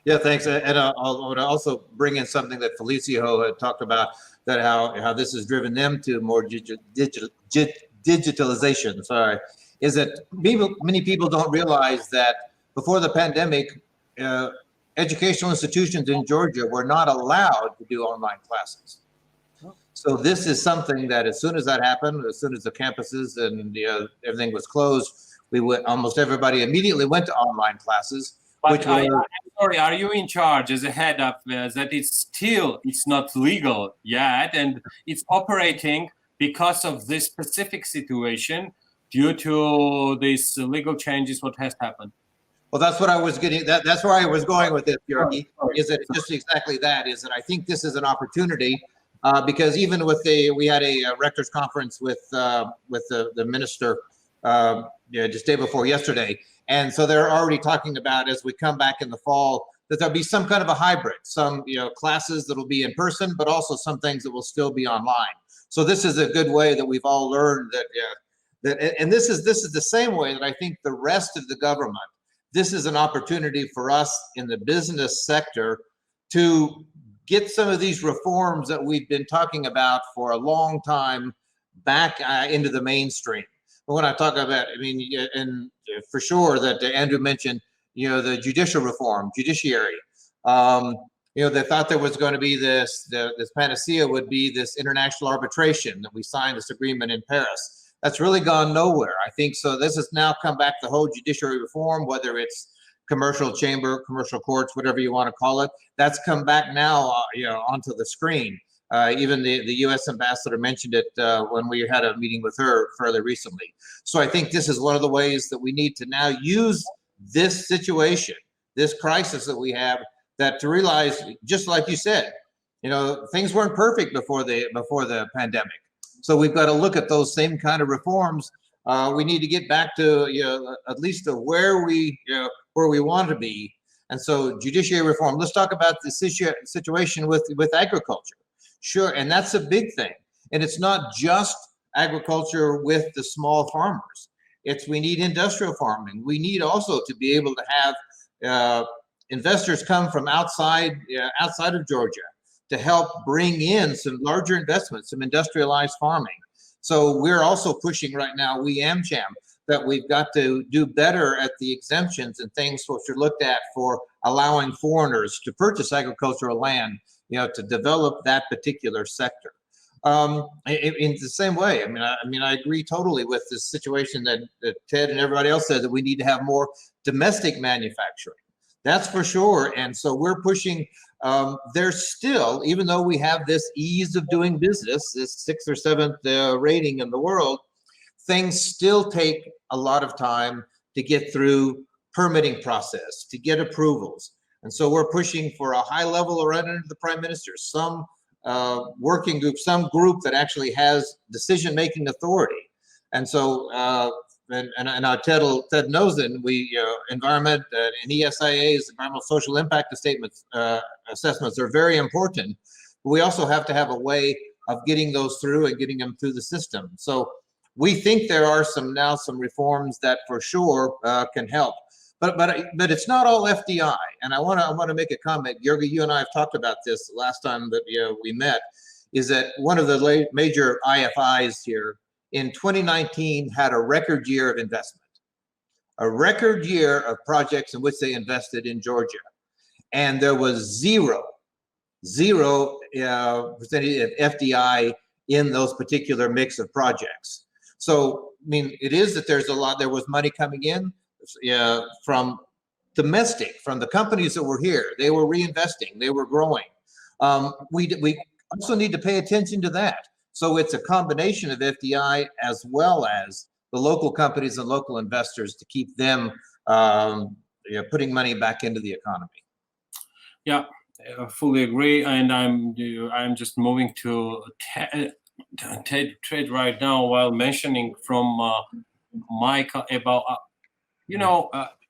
Yeah, thanks. And I would also bring in something that Felicio had talked about, that how this has driven them to more digitalization. Sorry, is that many people don't realize that before the pandemic, educational institutions in Georgia were not allowed to do online classes. So this is something that as soon as that happened, as soon as the campuses and everything was closed, almost everybody immediately went to online classes. But I'm sorry, are you in charge as a head of that it's not legal yet, and it's operating because of this specific situation due to these legal changes, what has happened? Well, that's what I was getting, that's where I was going with this, Giorgi, is that just exactly that, is that I think this is an opportunity, because even with we had a rector's conference with the minister just day before yesterday. And so they're already talking about, as we come back in the fall, that there'll be some kind of a hybrid, some classes that'll be in person, but also some things that will still be online. So this is a good way that we've all learned and this is the same way that I think the rest of the government, this is an opportunity for us in the business sector to get some of these reforms that we've been talking about for a long time back into the mainstream. But when I talk about, and for sure that Andrew mentioned, the judicial reform, judiciary, they thought there was going to be this panacea would be this international arbitration, that we signed this agreement in Paris. That's really gone nowhere. I think so. This has now come back, the whole judiciary reform, whether it's commercial chamber, commercial courts, whatever you want to call it, that's come back now, onto the screen. Even the U.S. ambassador mentioned it when we had a meeting with her fairly recently. So I think this is one of the ways that we need to now use this situation, this crisis that we have, that to realize, just like you said, things weren't perfect before the pandemic. So we've got to look at those same kind of reforms. We need to get back to at least to where we want to be. And so judiciary reform. Let's talk about the situation with agriculture. Sure, and that's a big thing. And it's not just agriculture with the small farmers. We need industrial farming. We need also to be able to have investors come from outside of Georgia to help bring in some larger investments, some industrialized farming. So we're also pushing right now, we AmCham, that we've got to do better at the exemptions and things which are looked at for allowing foreigners to purchase agricultural land, to develop that particular sector. In the same way, I agree totally with this situation that Ted and everybody else said, that we need to have more domestic manufacturing. That's for sure. And so we're pushing, there's still, even though we have this ease of doing business, this 6th or 7th rating in the world, things still take a lot of time to get through permitting process, to get approvals. And so we're pushing for a high level right under the prime minister, some working group, some group that actually has decision-making authority. And so, and Ted knows that we environment and ESIA's environmental social impact statements assessments are very important. But we also have to have a way of getting those through and getting them through the system. So we think there are some reforms that for sure can help. But it's not all FDI, and I want to make a comment. Giorgi, you and I have talked about this the last time that we met. Is that one of the major IFIs here in 2019 had a record year of investment, a record year of projects in which they invested in Georgia, and there was zero percentage of FDI in those particular mix of projects. So I mean, it is that there was money coming in. From the companies that were here, they were reinvesting, they were growing. We also need to pay attention to that. So it's a combination of FDI as well as the local companies and local investors to keep them putting money back into the economy. Yeah, I fully agree, and I'm just moving to trade right now while mentioning from Mike about.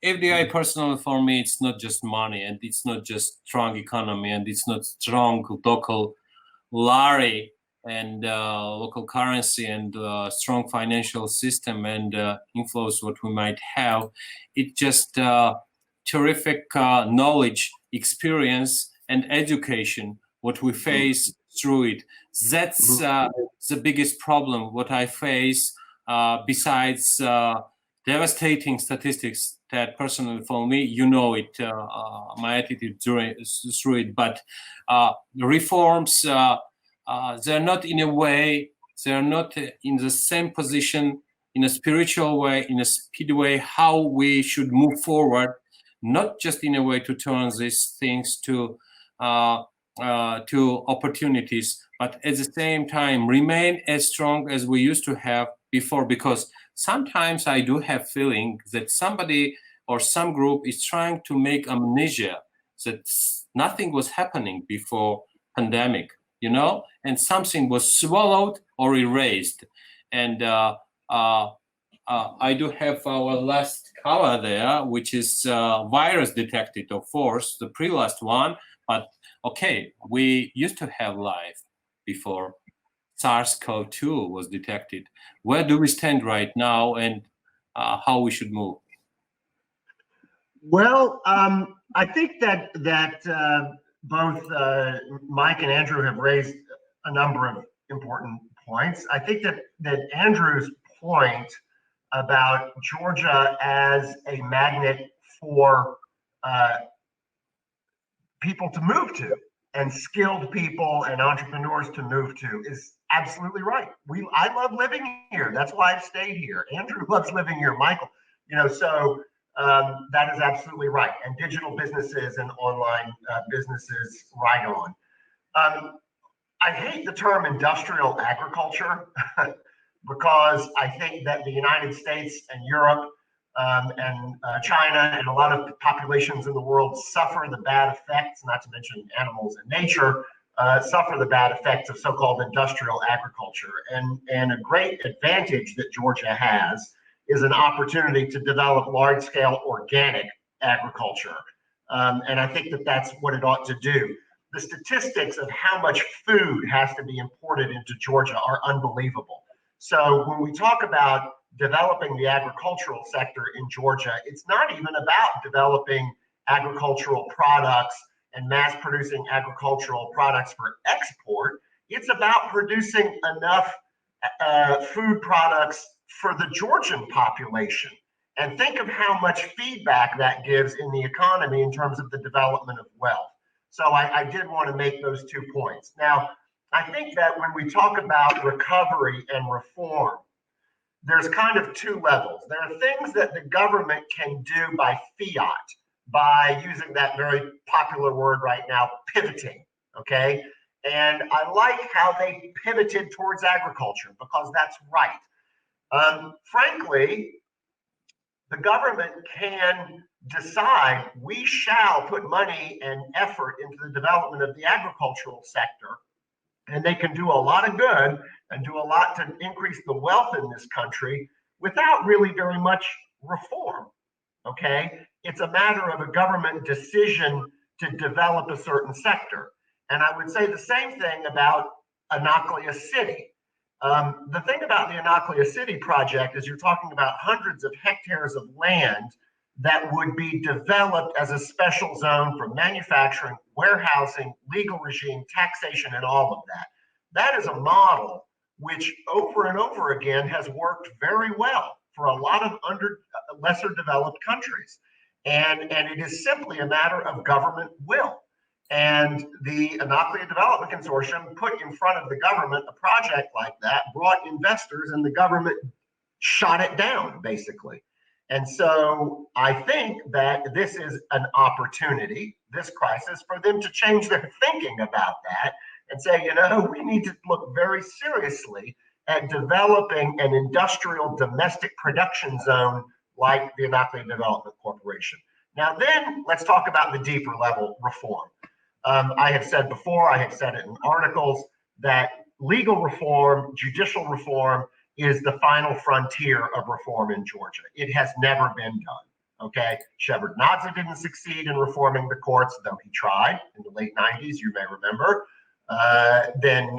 FDI personally for me, it's not just money, and it's not just strong economy, and it's not strong local lari and local currency and strong financial system and inflows what we might have. It's just terrific knowledge, experience, and education what we face through it. That's the biggest problem what I face besides devastating statistics that personally for me, my attitude through it, but the reforms, they're not in a way, they're not in the same position in a spiritual way, in a speed way, how we should move forward, not just in a way to turn these things to opportunities, but at the same time remain as strong as we used to have before, because sometimes I do have feeling that somebody or some group is trying to make amnesia that nothing was happening before pandemic, and something was swallowed or erased. And I do have our last color there, which is virus detected, of course, the pre-last one. But okay, we used to have life before SARS-CoV-2 was detected. Where do we stand right now, and how we should move? Well, I think that both Mike and Andrew have raised a number of important points. I think that Andrew's point about Georgia as a magnet for people to move to, and skilled people and entrepreneurs to move to, is absolutely right. I love living here. That's why I've stayed here. Andrew loves living here. Michael, so that is absolutely right. And digital businesses and online businesses, right on. I hate the term industrial agriculture because I think that the United States and Europe and China and a lot of populations in the world suffer the bad effects, not to mention animals and nature, suffer the bad effects of so-called industrial agriculture. And a great advantage that Georgia has is an opportunity to develop large-scale organic agriculture. And I think that that's what it ought to do. The statistics of how much food has to be imported into Georgia are unbelievable. So when we talk about developing the agricultural sector in Georgia, it's not even about developing agricultural products and mass producing agricultural products for export. It's about producing enough food products for the Georgian population. And think of how much feedback that gives in the economy in terms of the development of wealth. So I did want to make those 2 points. Now, I think that when we talk about recovery and reform, there's kind of 2 levels. There are things that the government can do by fiat, by using that very popular word right now, pivoting, okay? And I like how they pivoted towards agriculture because that's right. Frankly, the government can decide we shall put money and effort into the development of the agricultural sector And they can do a lot of good and do a lot to increase the wealth in this country without really very much reform. Okay, it's a matter of a government decision to develop a certain sector. And I would say the same thing about Anaklia City. The thing about the Anaklia City project is you're talking about hundreds of hectares of land that would be developed as a special zone for manufacturing, warehousing, legal regime, taxation, and all of that. That is a model which over and over again has worked very well for a lot of lesser developed countries. And it is simply a matter of government will. And the Anaklia Development Consortium put in front of the government a project like that, brought investors, and the government shot it down, basically. And so I think that this is an opportunity, this crisis, for them to change their thinking about that and say, you know, we need to look very seriously at developing an industrial domestic production zone like the Anaklia Development Corporation. Now then, let's talk about the deeper level reform. I have said before, I have said it in articles, that legal reform, judicial reform, is the final frontier of reform in Georgia. It has never been done, okay? Shevardnadze didn't succeed in reforming the courts, though he tried in the late 90s, you may remember. Then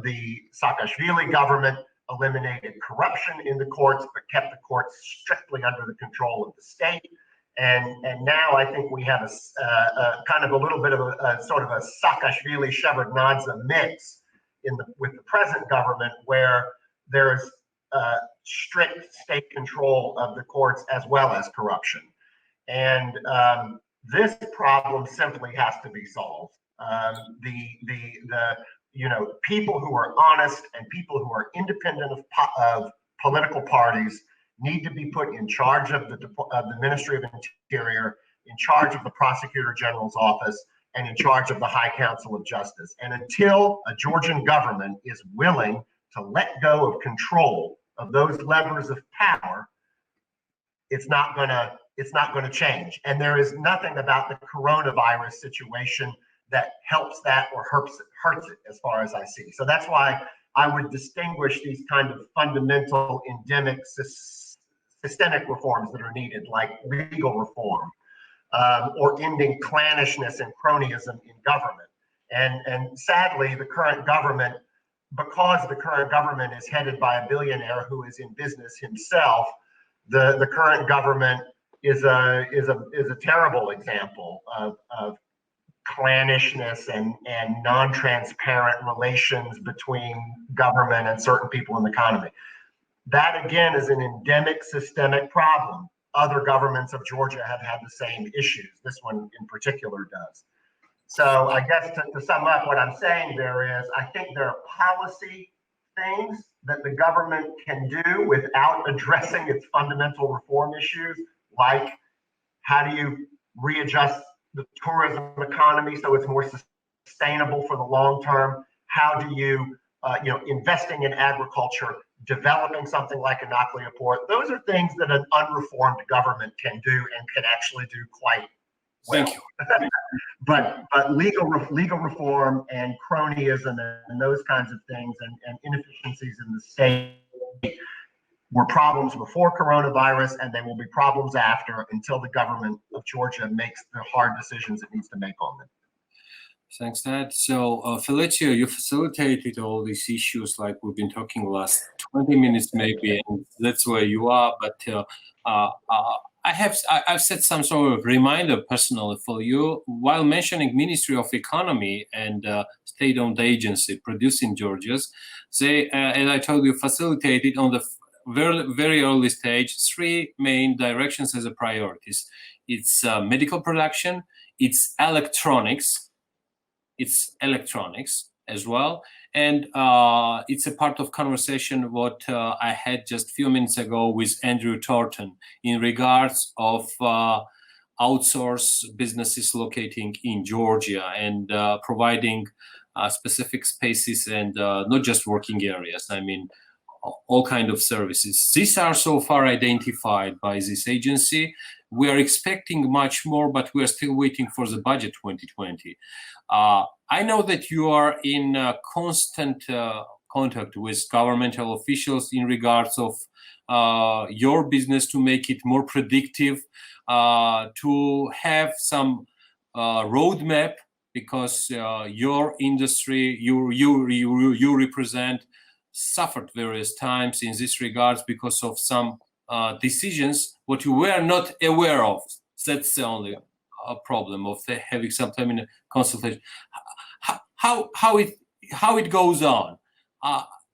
the Saakashvili government eliminated corruption in the courts, but kept the courts strictly under the control of the state. And now I think we have a kind of a little bit of a sort of a Saakashvili-Shevardnadze mix with the present government, where there's strict state control of the courts as well as corruption. And this problem simply has to be solved. You know, people who are honest and people who are independent of political parties need to be put in charge of the Ministry of Interior, in charge of the Prosecutor General's office, and in charge of the High Council of Justice. And until a Georgian government is willing to let go of control of those levers of power, it's not gonna change. And there is nothing about the coronavirus situation that helps that or hurts it as far as I see. So that's why I would distinguish these kind of fundamental endemic systemic reforms that are needed, like legal reform, or ending clannishness and cronyism in government. And sadly, the current government, because the current government is headed by a billionaire who is in business himself, the current government is a terrible example of clannishness and non-transparent relations between government and certain people in the economy. That again is an endemic systemic problem. Other governments of Georgia have had the same issues. This one in particular does. So I guess to sum up, what I'm saying there is, I think there are policy things that the government can do without addressing its fundamental reform issues, like how do you readjust the tourism economy so it's more sustainable for the long term? How do you, investing in agriculture, developing something like Anaklia Port? Those are things that an unreformed government can do and can actually do quite well. Thank you. But legal reform and cronyism and those kinds of things and inefficiencies in the state were problems before coronavirus, and they will be problems after, until the government of Georgia makes the hard decisions it needs to make on them. Thanks, Ted. So, Felicio, you facilitated all these issues like we've been talking last 20 minutes maybe, and that's where you are. But I've set some sort of reminder personally for you while mentioning Ministry of Economy and state-owned agency producing Georgia's. They, as I told you, facilitated on the very, very early stage 3 main directions as a priorities. It's medical production, it's electronics as well, and it's a part of conversation what I had just a few minutes ago with Andrew Thornton in regards of outsource businesses locating in Georgia and providing specific spaces and not just working areas. I mean, all kind of services. These are so far identified by this agency. We are expecting much more, but we are still waiting for the budget 2020. I know that you are in constant contact with governmental officials in regards of your business to make it more predictive, to have some roadmap, because your industry, you represent, suffered various times in this regards because of some decisions what you were not aware of. That's the only problem of having some time in a consultation. How it goes on?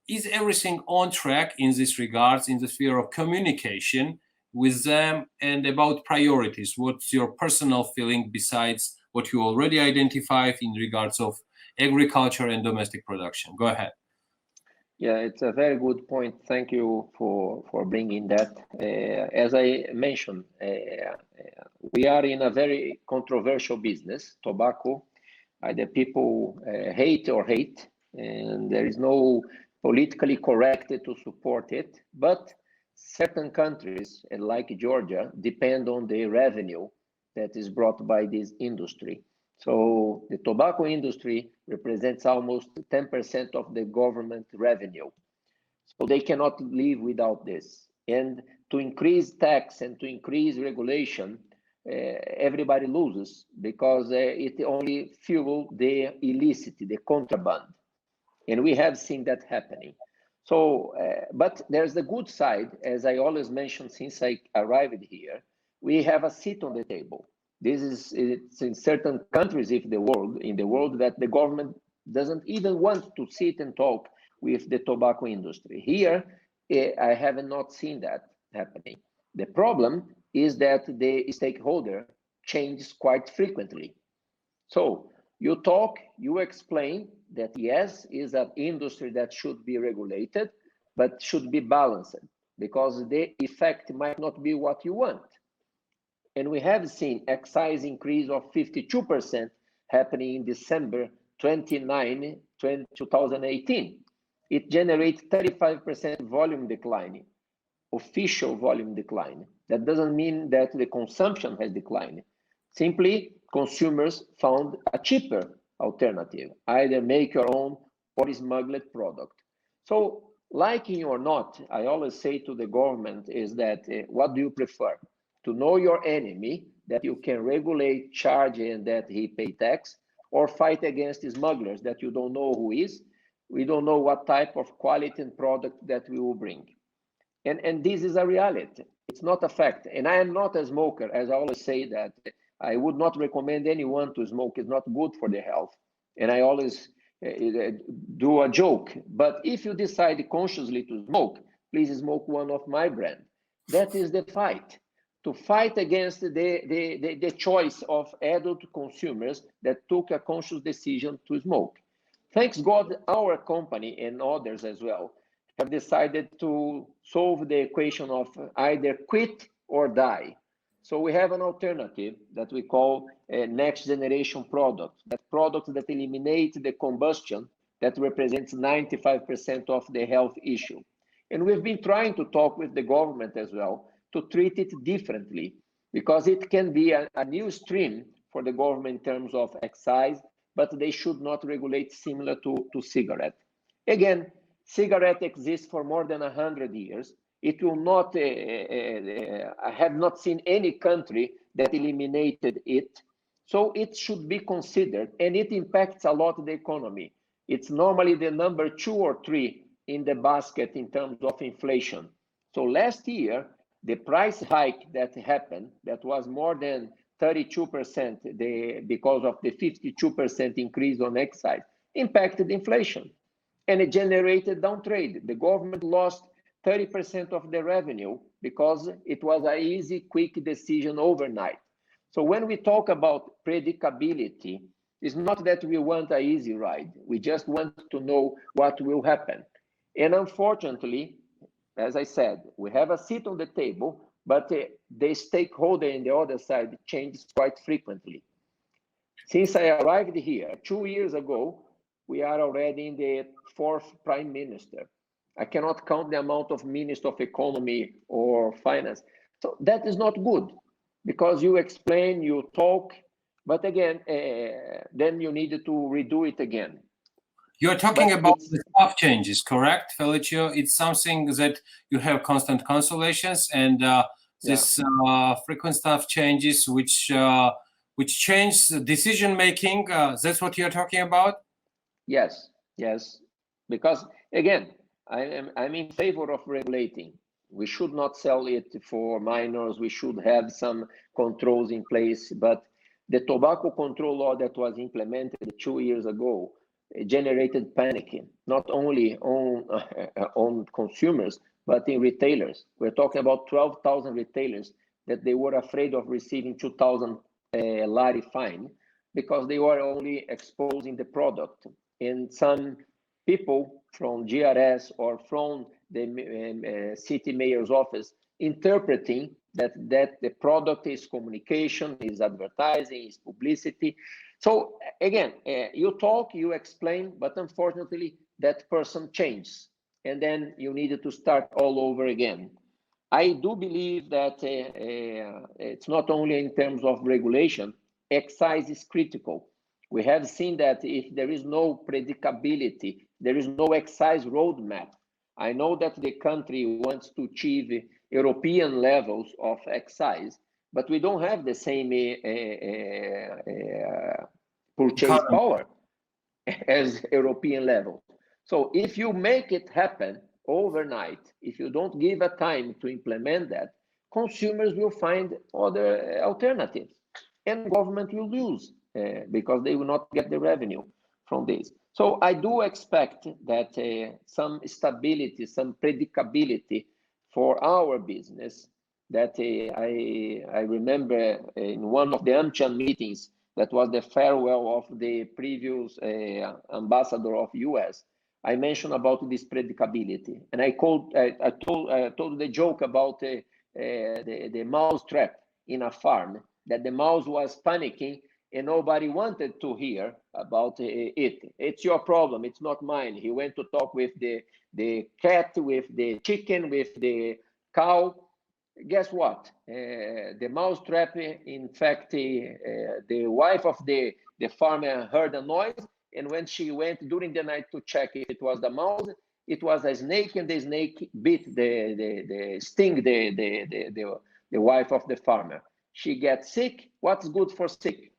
Is everything on track in this regards, in the sphere of communication with them, and about priorities? What's your personal feeling besides what you already identified in regards of agriculture and domestic production? Go ahead. Yeah, it's a very good point. Thank you for bringing that. As I mentioned, we are in a very controversial business, tobacco. Either people hate or hate, and there is no politically correct to support it. But certain countries, like Georgia, depend on the revenue that is brought by this industry. So the tobacco industry represents almost 10% of the government revenue. So they cannot live without this. And to increase tax and to increase regulation, everybody loses, because it only fuels the illicit, the contraband. And we have seen that happening. So, but there's the good side, as I always mention since I arrived here, we have a seat on the table. This is, it's in certain countries in the world that the government doesn't even want to sit and talk with the tobacco industry. Here, I have not seen that happening. The problem is that the stakeholder changes quite frequently. So you talk, you explain that yes, is an industry that should be regulated, but should be balanced, because the effect might not be what you want. And we have seen excise increase of 52% happening in December 29, 2018. It generates 35% volume decline, official volume decline. That doesn't mean that the consumption has declined. Simply, consumers found a cheaper alternative, either make your own or smuggled product. So, liking or not, I always say to the government is that, what do you prefer? To know your enemy, that you can regulate, charge, and that he pay tax, or fight against the smugglers that you don't know who is, we don't know what type of quality and product that we will bring. And this is a reality. It's not a fact. And I am not a smoker, as I always say that I would not recommend anyone to smoke. It's not good for the health. And I always do a joke. But if you decide consciously to smoke, please smoke one of my brand. That is the fight. To fight against the choice of adult consumers that took a conscious decision to smoke. Thanks God, our company and others as well have decided to solve the equation of either quit or die. So we have an alternative that we call a next generation product, that product that eliminates the combustion that represents 95% of the health issue. And we've been trying to talk with the government as well to treat it differently, because it can be a new stream for the government in terms of excise, but they should not regulate similar to cigarette. Again, cigarette exists for more than 100 years. It will not, I have not seen any country that eliminated it. So it should be considered, and it impacts a lot the economy. It's normally the number 2 or 3 in the basket in terms of inflation. So last year, the price hike that happened, that was more than 32% because of the 52% increase on excise, impacted inflation. And it generated down trade. The government lost 30% of the revenue because it was an easy, quick decision overnight. So when we talk about predictability, it's not that we want an easy ride. We just want to know what will happen. And unfortunately, as I said, we have a seat on the table, but the stakeholder on the other side changes quite frequently. Since I arrived here 2 years ago, we are already in the 4th prime minister. I cannot count the amount of ministers of economy or finance. So that is not good, because you explain, you talk, but again, then you need to redo it again. You're talking But about the staff changes, correct, Felicio? It's something that you have constant consolations, and this frequent staff changes, which change the decision making. That's what you're talking about. Yes, yes, because again, I'm in favor of regulating. We should not sell it for minors. We should have some controls in place. But the tobacco control law that was implemented 2 years ago generated panic, not only on consumers, but in retailers. We're talking about 12,000 retailers that they were afraid of receiving 2,000 lari fine because they were only exposing the product. And some people from GRS or from the city mayor's office interpreting that the product is communication, is advertising, is publicity. So again, you talk, you explain, but unfortunately that person changes, and then you needed to start all over again. I do believe that it's not only in terms of regulation, excise is critical. We have seen that if there is no predictability, there is no excise roadmap. I know that the country wants to achieve European levels of excise, but we don't have the same purchase power as European level. So if you make it happen overnight, if you don't give a time to implement that, consumers will find other alternatives, and government will lose because they will not get the revenue from this. So I do expect that some stability, some predictability for our business. That I remember in one of the AmCham meetings, that was the farewell of the previous ambassador of US. I mentioned about this predictability, and I told the joke about the mouse trap in a farm, that the mouse was panicking and nobody wanted to hear about it. It's your problem, it's not mine. He went to talk with the cat, with the chicken, with the cow. Guess what? The mouse trap, in fact, the wife of the farmer heard a noise, and when she went during the night to check if it was the mouse, it was a snake, and the snake bit the wife of the farmer. She gets sick. What's good for sick?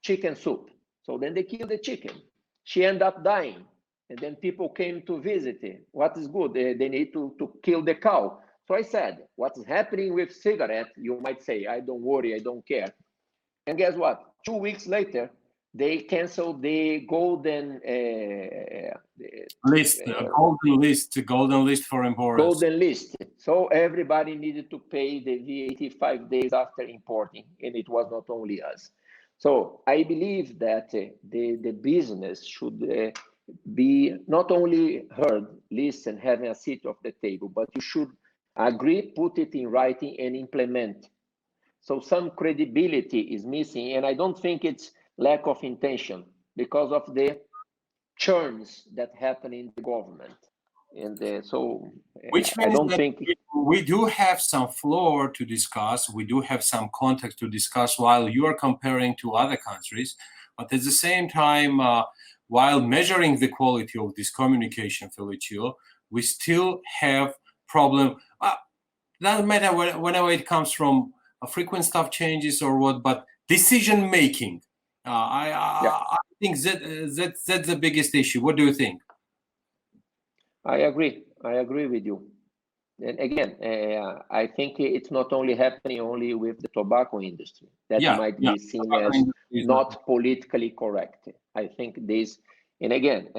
Chicken soup. So then they kill the chicken. She ended up dying, and then people came to visit her. What is good? They need to kill the cow. So I said, what's happening with cigarette? You might say, I don't worry, I don't care. And guess what? 2 weeks later, they canceled the golden list, golden list for importers. Golden list. So everybody needed to pay the VAT 5 days after importing, and it was not only us. So I believe that the business should be not only heard, listen, having a seat at the table, but you should agree, put it in writing, and implement. So some credibility is missing, and I don't think it's lack of intention because of the churns that happen in the government. And so which means I don't think we do have some floor to discuss. We do have some context to discuss while you are comparing to other countries. But at the same time, while measuring the quality of this communication, Felicio, we still have problem. Doesn't matter whenever it comes from frequent staff changes or what, but decision making. I think that's the biggest issue. What do you think? I agree with you. And again, I think it's not only happening only with the tobacco industry. That might be seen as not politically correct. I think this, and again,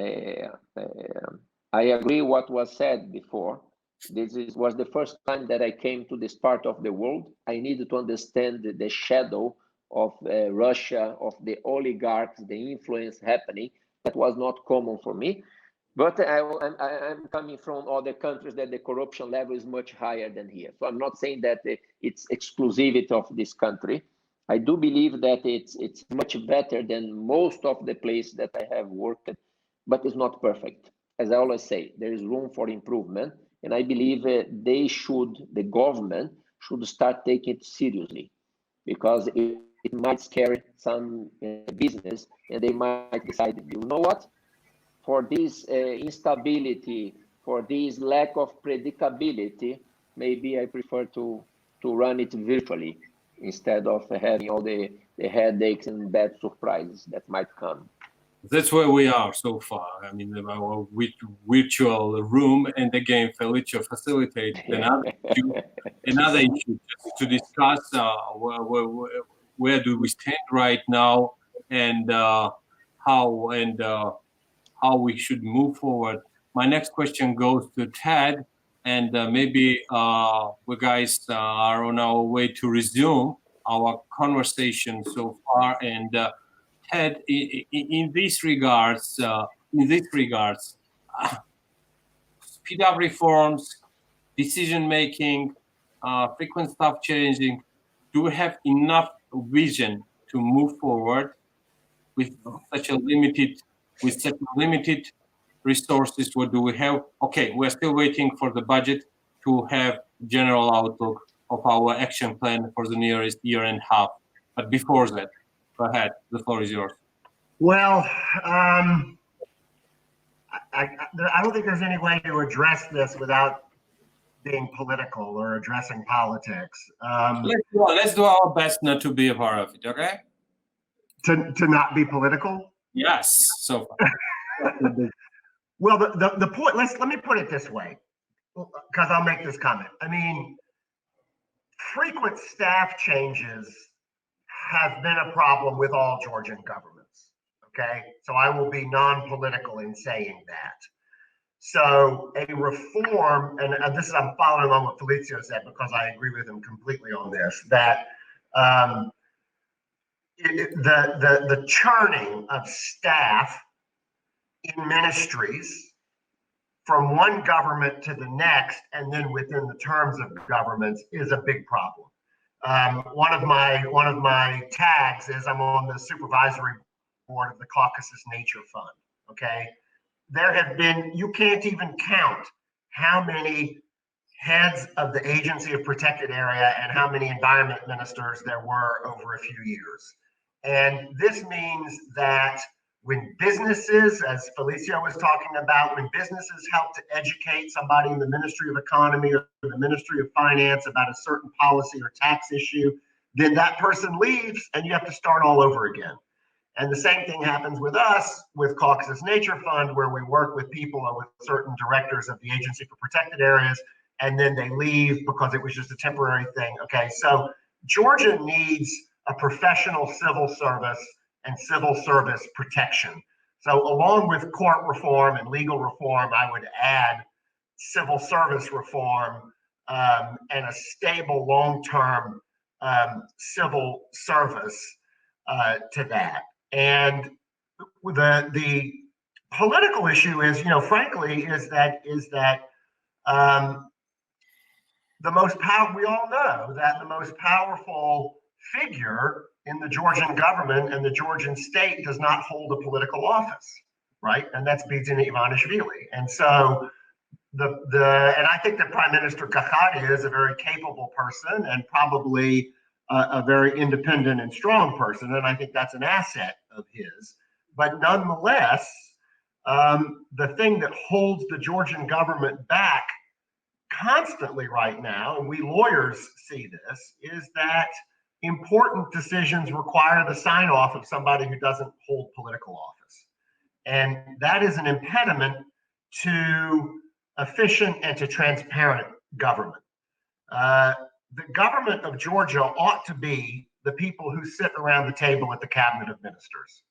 I agree what was said before. This was the first time that I came to this part of the world. I needed to understand the shadow of Russia, of the oligarchs, the influence happening. That was not common for me. But I'm coming from other countries that the corruption level is much higher than here. So I'm not saying that it's exclusivity of this country. I do believe that it's much better than most of the places that I have worked, but it's not perfect. as I always say, there is room for improvement, and I believe the government should start taking it seriously, because it might scare some business, and they might decide, you know what, for this instability, for this lack of predictability, maybe I prefer to run it virtually instead of having all the headaches and bad surprises that might come. That's where we are so far. I mean, our virtual room, and again, Felicio facilitates another issue to discuss where do we stand right now, and how we should move forward. My next question goes to Ted, and maybe we guys are on our way to resume our conversation so far. And Ted, in these regards, speed up reforms, decision making, frequent stuff changing. Do we have enough vision to move forward with such a limited resources? What do we have? Okay, we're still waiting for the budget to have general outlook of our action plan for the nearest year and a half. But before that, go ahead. The floor is yours. Well, I don't think there's any way to address this without being political or addressing politics. Let's do our best not to be a part of it, okay? To not be political? Yes, so far. Well, the point, let me put it this way, because I'll make this comment. I mean, frequent staff changes have been a problem with all Georgian governments, okay? So I will be non-political in saying that. So a reform, and this is, I'm following on what Felicio said because I agree with him completely on this, that the churning of staff in ministries from one government to the next, and then within the terms of governments, is a big problem. One of my tags is I'm on the supervisory board of the Caucasus Nature Fund. Okay, there have been, you can't even count how many heads of the Agency of Protected Area and how many environment ministers there were over a few years. And this means that when businesses, as Felicio was talking about, when businesses help to educate somebody in the Ministry of Economy or the Ministry of Finance about a certain policy or tax issue, then that person leaves and you have to start all over again. And the same thing happens with us, with Caucasus Nature Fund, where we work with people or with certain directors of the Agency for Protected Areas, and then they leave because it was just a temporary thing. Okay, so Georgia needs a professional civil service and civil service protection. So along with court reform and legal reform, I would add civil service reform and a stable long-term civil service to that. And the political issue is, frankly, is that the most powerful, we all know that the most powerful figure in the Georgian government and the Georgian state does not hold a political office, right? And that's Bidzina Ivanishvili. And so and I think that Prime Minister Giorgi is a very capable person and probably a very independent and strong person. And I think that's an asset of his. But nonetheless, the thing that holds the Georgian government back constantly right now, and we lawyers see this, is that important decisions require the sign off of somebody who doesn't hold political office. And that is an impediment to efficient and to transparent government. The government of Georgia ought to be the people who sit around the table at the cabinet of ministers,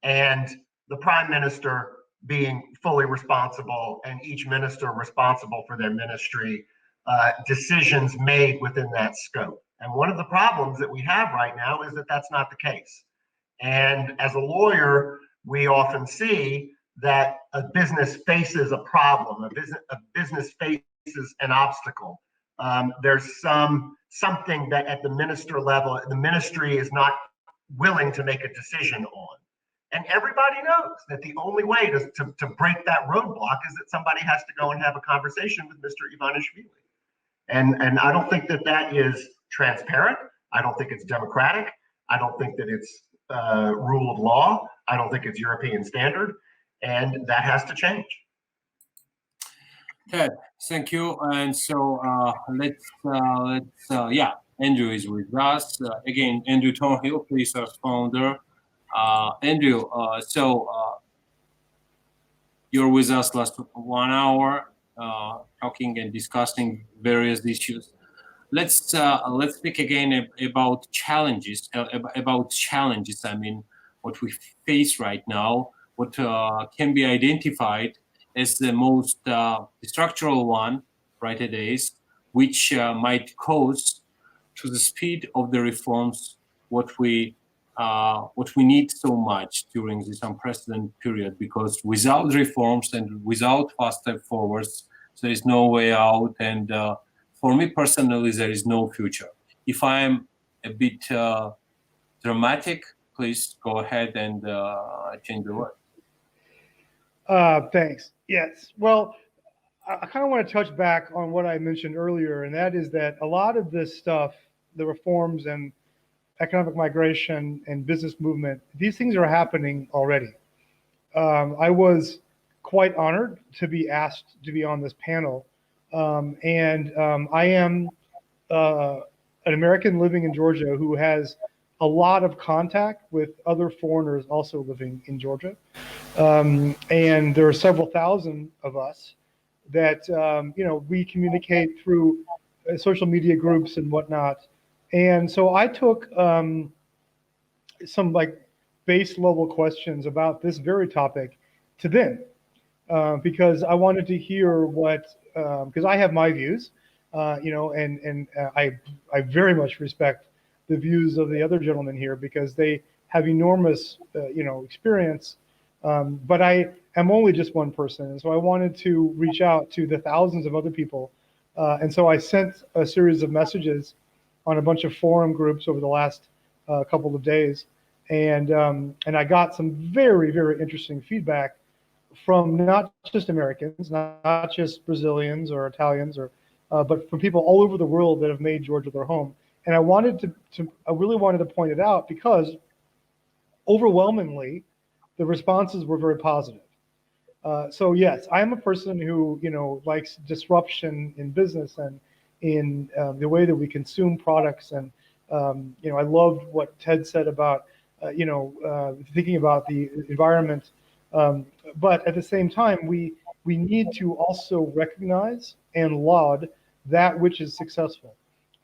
and the prime minister being fully responsible and each minister responsible for their ministry, decisions made within that scope. And one of the problems that we have right now is that that's not the case. And as a lawyer, we often see that a business faces a problem, a business faces an obstacle. There's something that at the minister level, the ministry is not willing to make a decision on. And everybody knows that the only way to break that roadblock is that somebody has to go and have a conversation with Mr. Ivanishvili. And I don't think that that is transparent. I don't think it's democratic. I don't think that it's rule of law. I don't think it's European standard. And that has to change. Ted, thank you. And so yeah, Andrew is with us. Again, Andrew Thornhill, Paystars founder. Andrew, you're with us last 1 hour, talking and discussing various issues. Let's speak again about challenges. I mean, what we face right now, what can be identified as the most structural one right nowadays, which might cause to the speed of the reforms what we need so much during this unprecedented period, because without reforms and without fast step forwards, there is no way out. And for me personally, there is no future. If I'm a bit dramatic, please go ahead and change the word. Thanks. Yes. Well, I kind of want to touch back on what I mentioned earlier, and that is that a lot of this stuff, the reforms and economic migration and business movement, these things are happening already. I was quite honored to be asked to be on this panel. And I am an American living in Georgia who has a lot of contact with other foreigners also living in Georgia. And there are several thousand of us that, we communicate through social media groups and whatnot. And so I took some base level questions about this very topic to them because I wanted to hear because I have my views, and I very much respect the views of the other gentlemen here because they have enormous, experience. But I am only just one person, and so I wanted to reach out to the thousands of other people, and so I sent a series of messages on a bunch of forum groups over the last couple of days, and I got some very, very interesting feedback from not just Americans, not just Brazilians or Italians, but from people all over the world that have made Georgia their home. And I really wanted to point it out because overwhelmingly, the responses were very positive. So yes, I am a person who likes disruption in business and in the way that we consume products. And I loved what Ted said about thinking about the environment. But at the same time, we need to also recognize and laud that which is successful.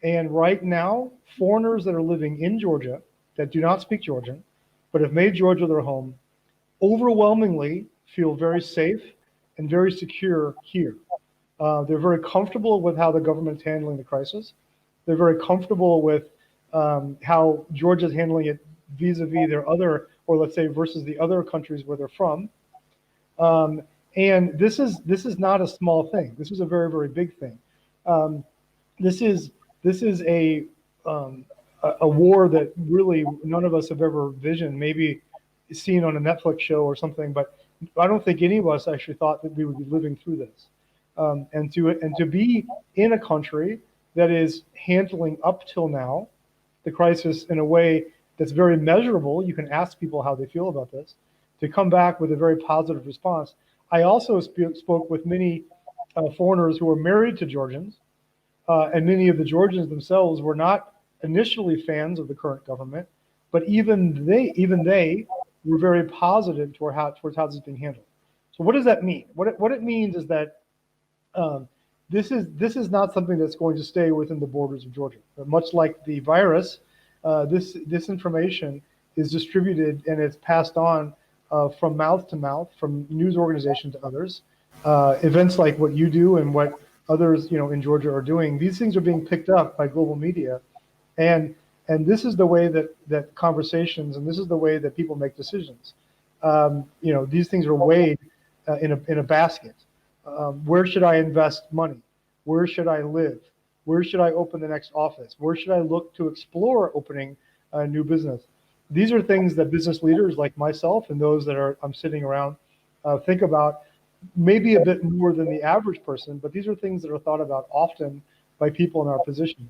And right now, foreigners that are living in Georgia that do not speak Georgian, but have made Georgia their home, overwhelmingly feel very safe and very secure here. They're very comfortable with how the government's handling the crisis. They're very comfortable with how Georgia's handling it vis-a-vis their other, or let's say versus the other countries where they're from. And this is not a small thing. This is a very, very big thing. This is a war that really none of us have ever visioned, maybe seen on a Netflix show or something, but I don't think any of us actually thought that we would be living through this. And to be in a country that is handling up till now the crisis in a way that's very measurable. You can ask people how they feel about this, to come back with a very positive response. I also spoke with many foreigners who were married to Georgians, and many of the Georgians themselves were not initially fans of the current government, but even they were very positive towards how this is being handled. So what does that mean? What it means is that this is not something that's going to stay within the borders of Georgia. But much like the virus, this information is distributed and it's passed on from mouth to mouth, from news organization to others. Events like what you do and what others, in Georgia are doing, these things are being picked up by global media, and this is the way that conversations, and this is the way that people make decisions. These things are weighed in a basket. Where should I invest money? Where should I live? Where should I open the next office? Where should I look to explore opening a new business? these are things that business leaders like myself and those that I'm sitting around think about maybe a bit more than the average person, but these are things that are thought about often by people in our position.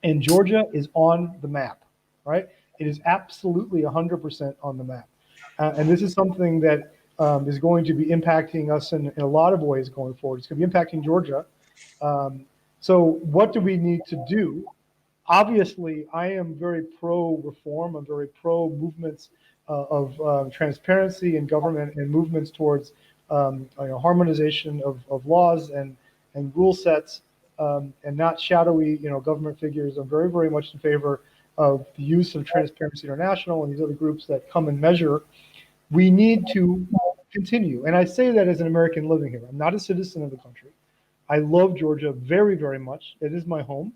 And Georgia is on the map, right? It is absolutely 100% on the map. And this is something that is going to be impacting us in a lot of ways going forward. It's going to be impacting Georgia. So what do we need to do? Obviously, I am very pro-reform. I'm very pro-movements of transparency in government and movements towards harmonization of laws and rule sets and not shadowy government figures. I'm very, very much in favor of the use of Transparency International and these other groups that come and measure. We need to continue. And I say that as an American living here. I'm not a citizen of the country. I love Georgia very, very much. It is my home.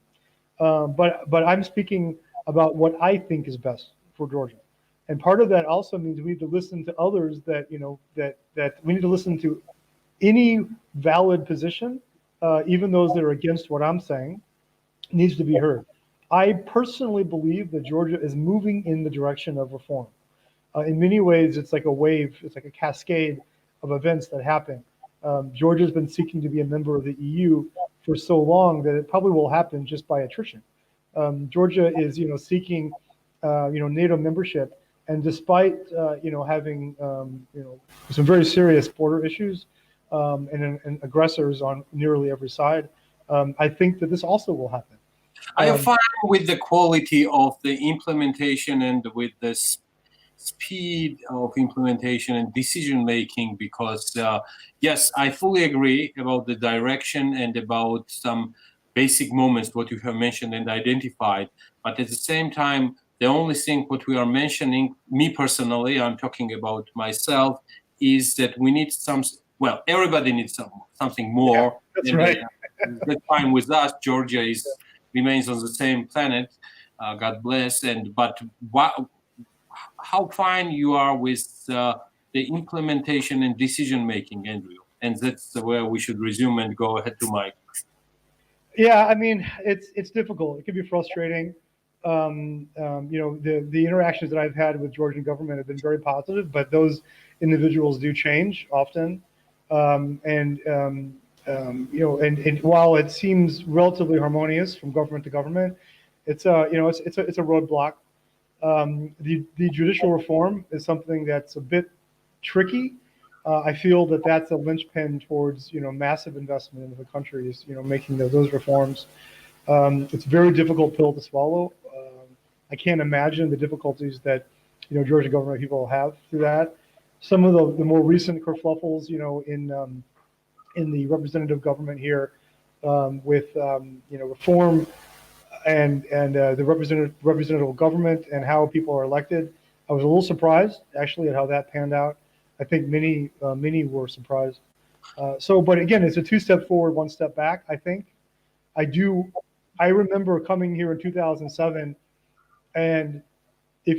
But I'm speaking about what I think is best for Georgia. And part of that also means we need to listen to others that we need to listen to any valid position, even those that are against what I'm saying, needs to be heard. I personally believe that Georgia is moving in the direction of reform. In many ways, it's like a wave, it's like a cascade of events that happen. Georgia's been seeking to be a member of the EU for so long that it probably will happen just by attrition. Georgia is, seeking, NATO membership, and despite, having, some very serious border issues and aggressors on nearly every side, I think that this also will happen. Are you fine with the quality of the implementation and with the speed of implementation and decision making? Because yes, I fully agree about the direction and about some basic moments what you have mentioned and identified, but at the same time the only thing what we are mentioning, me personally, I'm talking about myself, is that we need everybody needs something more. Yeah, that's right. That's fine with us. Georgia remains on the same planet, God bless. But how fine you are with the implementation and decision making, Andrew? And that's where we should resume and go ahead to Mike. Yeah, I mean, it's difficult. It can be frustrating. The interactions that I've had with Georgian government have been very positive, but those individuals do change often. And while it seems relatively harmonious from government to government, it's a roadblock. The judicial reform is something that's a bit tricky. I feel that that's a linchpin towards massive investment into the country is making those reforms. It's a very difficult pill to swallow. I can't imagine the difficulties that Georgia government people have through that. Some of the more recent kerfluffles, in the representative government here, with reform and the representative government and how people are elected. I was a little surprised actually at how that panned out. I think many were surprised. But again, it's a two-step forward, one step back. I think I remember coming here in 2007, and I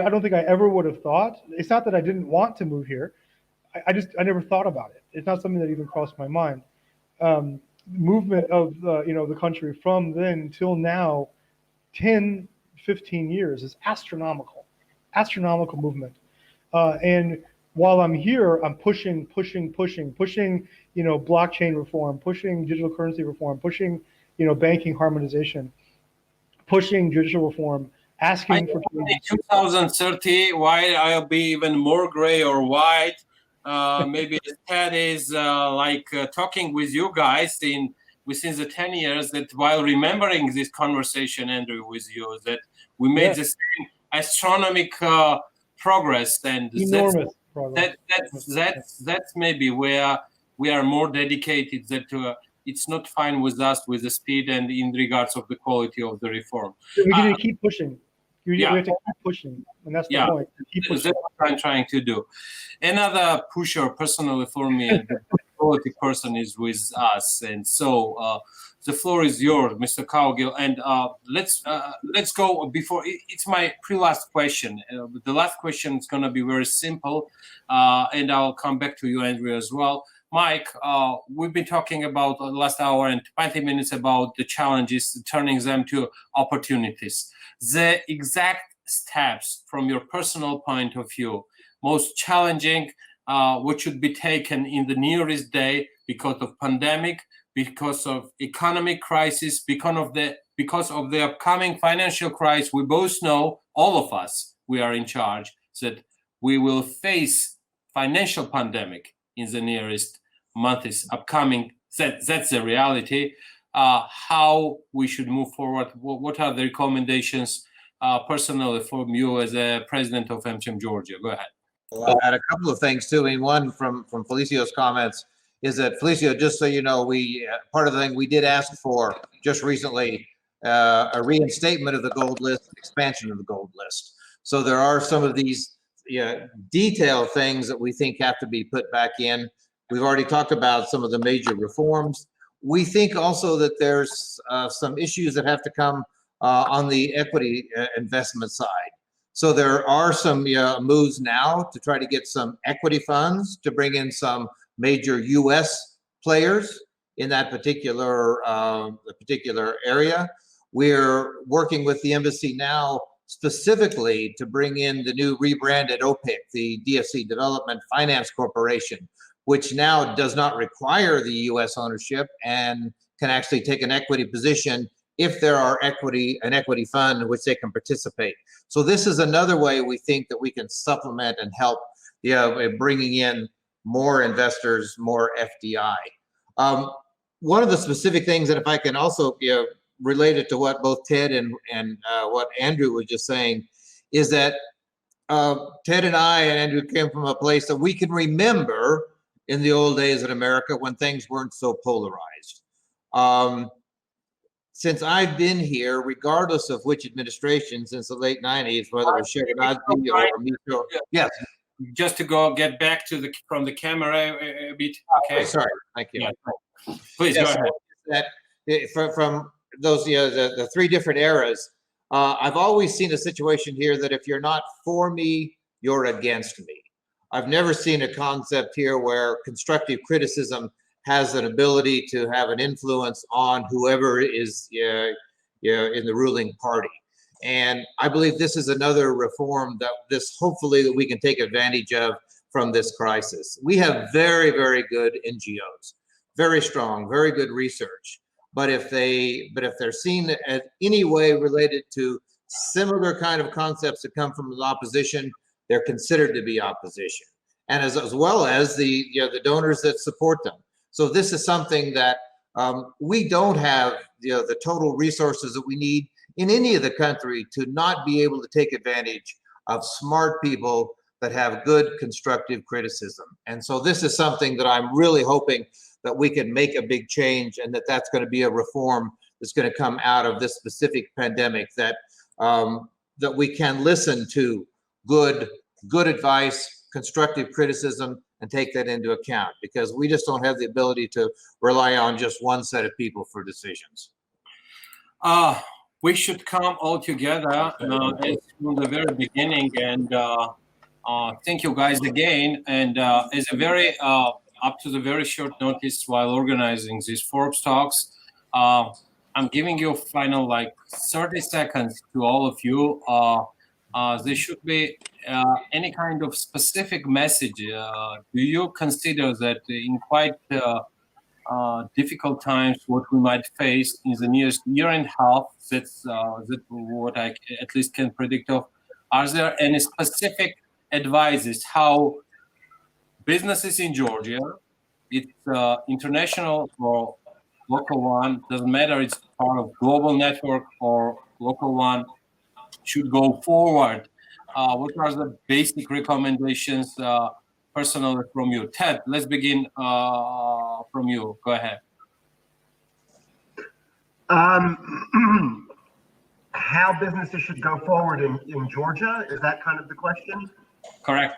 don't think I ever would have thought. It's not that I didn't want to move here. I never thought about it. It's not something that even crossed my mind. Movement of the country from then till now, 10, 15 years is astronomical movement. And while I'm here, I'm pushing, blockchain reform, pushing digital currency reform, pushing, banking harmonization, pushing judicial reform, asking for 2030, why I'll be even more gray or white. Maybe Ted is talking with you guys within the 10 years that while remembering this conversation, Andrew, with you, that we made the same astronomical progress, and enormous progress. That's maybe where we are more dedicated. That it's not fine with us with the speed and in regards of the quality of the reform. We need to keep pushing. We have to keep pushing, and that's the point. Keep pushing. That's what I'm trying to do. Another pusher, personally for me, and the quality person is with us, and so the floor is yours, Mr. Cowgill. And let's go before. It's my pre-last question. The last question is going to be very simple, and I'll come back to you, Andrew, as well. Mike, we've been talking about the last hour and 20 minutes about the challenges, turning them to opportunities. The exact steps from your personal point of view, most challenging, what should be taken in the nearest day because of pandemic, because of economic crisis, because of the upcoming financial crisis? We both know, all of us, we are in charge, that we will face financial pandemic in the nearest months upcoming. That's the reality. How we should move forward? What are the recommendations personally from you as a president of AmCham Georgia? Go ahead. Well, I had a couple of things too. I mean, one from Felicio's comments is that, Felicio, just so you know, we part of the thing we did ask for just recently, a reinstatement of the gold list, expansion of the gold list. So there are some of these detailed things that we think have to be put back in. We've already talked about some of the major reforms. We think also that there's some issues that have to come on the equity investment side. So there are some moves now to try to get some equity funds to bring in some major U.S. players in that particular area. We're working with the embassy now specifically to bring in the new rebranded OPIC, the DFC Development Finance Corporation, which now does not require the U.S. ownership and can actually take an equity position if there are an equity fund in which they can participate. So this is another way we think that we can supplement and help bringing in more investors, more FDI. One of the specific things, and if I can also relate it to what both Ted and what Andrew was just saying, is that Ted and I and Andrew came from a place that we can remember in the old days in America when things weren't so polarized. Since I've been here, regardless of which administration since the late 90s, whether it was Sherazade or Mitchell, yes. Just to get back to from the camera a bit. Okay. Sorry, thank you. Yeah. Please go ahead. That from those the three different eras, I've always seen a situation here that if you're not for me, you're against me. I've never seen a concept here where constructive criticism has an ability to have an influence on whoever is in the ruling party. And I believe this is another reform that hopefully that we can take advantage of from this crisis. We have very, very good NGOs, very strong, very good research. But if they're seen as any way related to similar kind of concepts that come from the opposition, they're considered to be opposition, and as well as the donors that support them. So this is something that we don't have the total resources that we need in any of the country to not be able to take advantage of smart people that have good constructive criticism. And so this is something that I'm really hoping that we can make a big change, and that's going to be a reform that's going to come out of this specific pandemic, that that we can listen to good advice, constructive criticism, and take that into account, because we just don't have the ability to rely on just one set of people for decisions. We should come all together as from the very beginning, and thank you guys again. And as a very up to the very short notice while organizing these Forbes talks, I'm giving you final 30 seconds to all of you. There should be any kind of specific message. Do you consider that in quite difficult times, what we might face in the nearest year and a half, that's what I at least can predict of, are there any specific advices how businesses in Georgia, it's international or local one, doesn't matter, it's part of global network or local one, should go forward? What are the basic recommendations personally from you? Ted, let's begin from you. Go ahead. How businesses should go forward in Georgia? Is that kind of the question? Correct.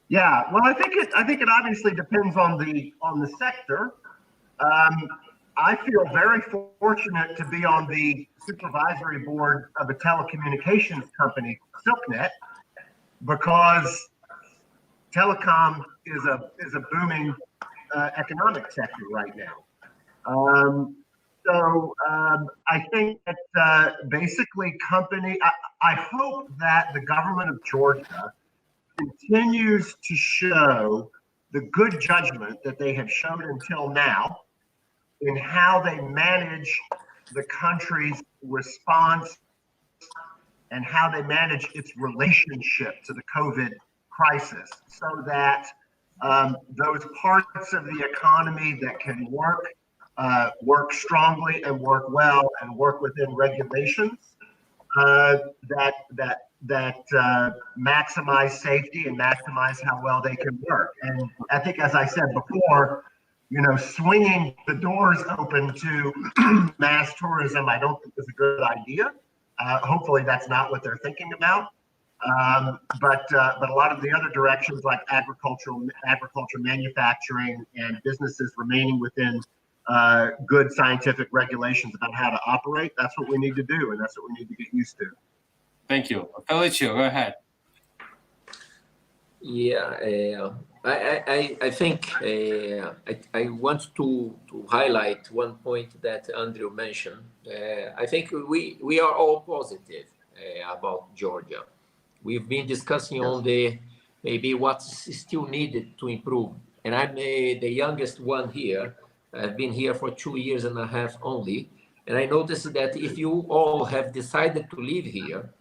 Yeah. Well, I think it obviously depends on the sector. I feel very fortunate to be on the supervisory board of a telecommunications company, Silknet, because telecom is a booming economic sector right now. So I think that basically I hope that the government of Georgia continues to show the good judgment that they have shown until now in how they manage the country's response and how they manage its relationship to the COVID crisis, so that those parts of the economy that can work strongly and work well and work within regulations that maximize safety and maximize how well they can work. And I think, as I said before, swinging the doors open to mass tourism, I don't think is a good idea. Hopefully that's not what they're thinking about. But a lot of the other directions, like agriculture, manufacturing, and businesses remaining within good scientific regulations about how to operate, that's what we need to do, and that's what we need to get used to. Thank you. Felicio, go ahead. Yeah, I think I want to highlight one point that Andrew mentioned. I think we are all positive about Georgia. We've been discussing on the maybe what's still needed to improve. And I'm the youngest one here. I've been here for 2.5 years only. And I noticed that if you all have decided to live here,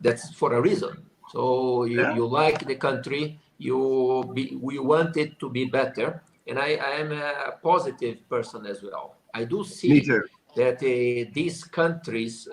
that's for a reason. So you like the country, we want it to be better. And I am a positive person as well. I do see that these countries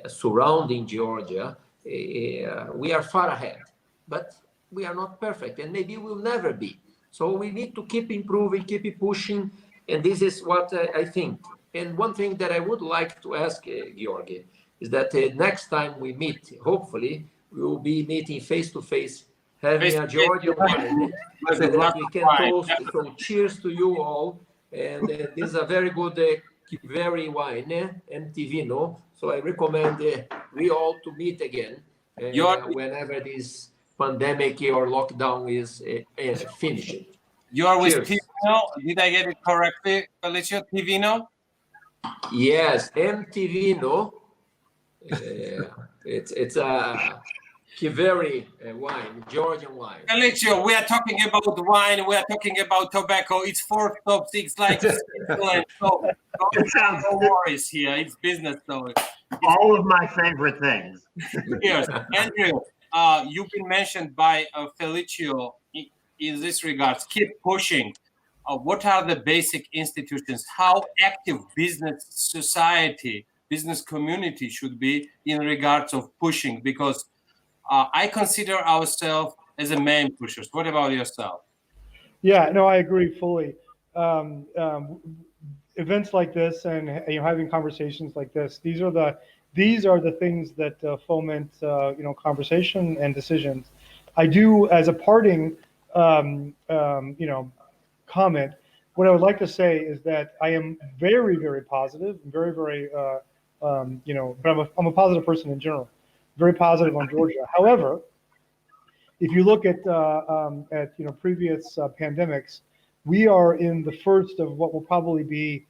surrounding Georgia, we are far ahead, but we are not perfect, and maybe we'll never be. So we need to keep improving, keep pushing, and this is what I think. And one thing that I would like to ask Giorgi is that next time we meet, hopefully, we will be meeting face-to-face, having a Georgian wine, so that we can toast. So cheers to you all. And this is a very good very wine, MTVino. So I recommend we all to meet again whenever this pandemic or lockdown is finished. You are with Tivino. Did I get it correctly, Felicio? Tivino? Yes, MTVino. It's a Kiveri wine, Georgian wine. Felicio, we are talking about wine. We are talking about tobacco. It's 4 stops. It's like Switzerland. So no worries here. It's business, though. All of my favorite things. Yes, Andrew, you've been mentioned by Felicio in this regards. Keep pushing. What are the basic institutions? How active business society, business community should be in regards of pushing? Because I consider ourselves as a main pushers. What about yourself? Yeah, no, I agree fully. Events like this and having conversations like this, these are the things that foment conversation and decisions. I do, as a parting comment, what I would like to say is that I am very, very positive, very, very but I'm a positive person in general, very positive on Georgia. However, if you look at previous pandemics, we are in the first of what will probably be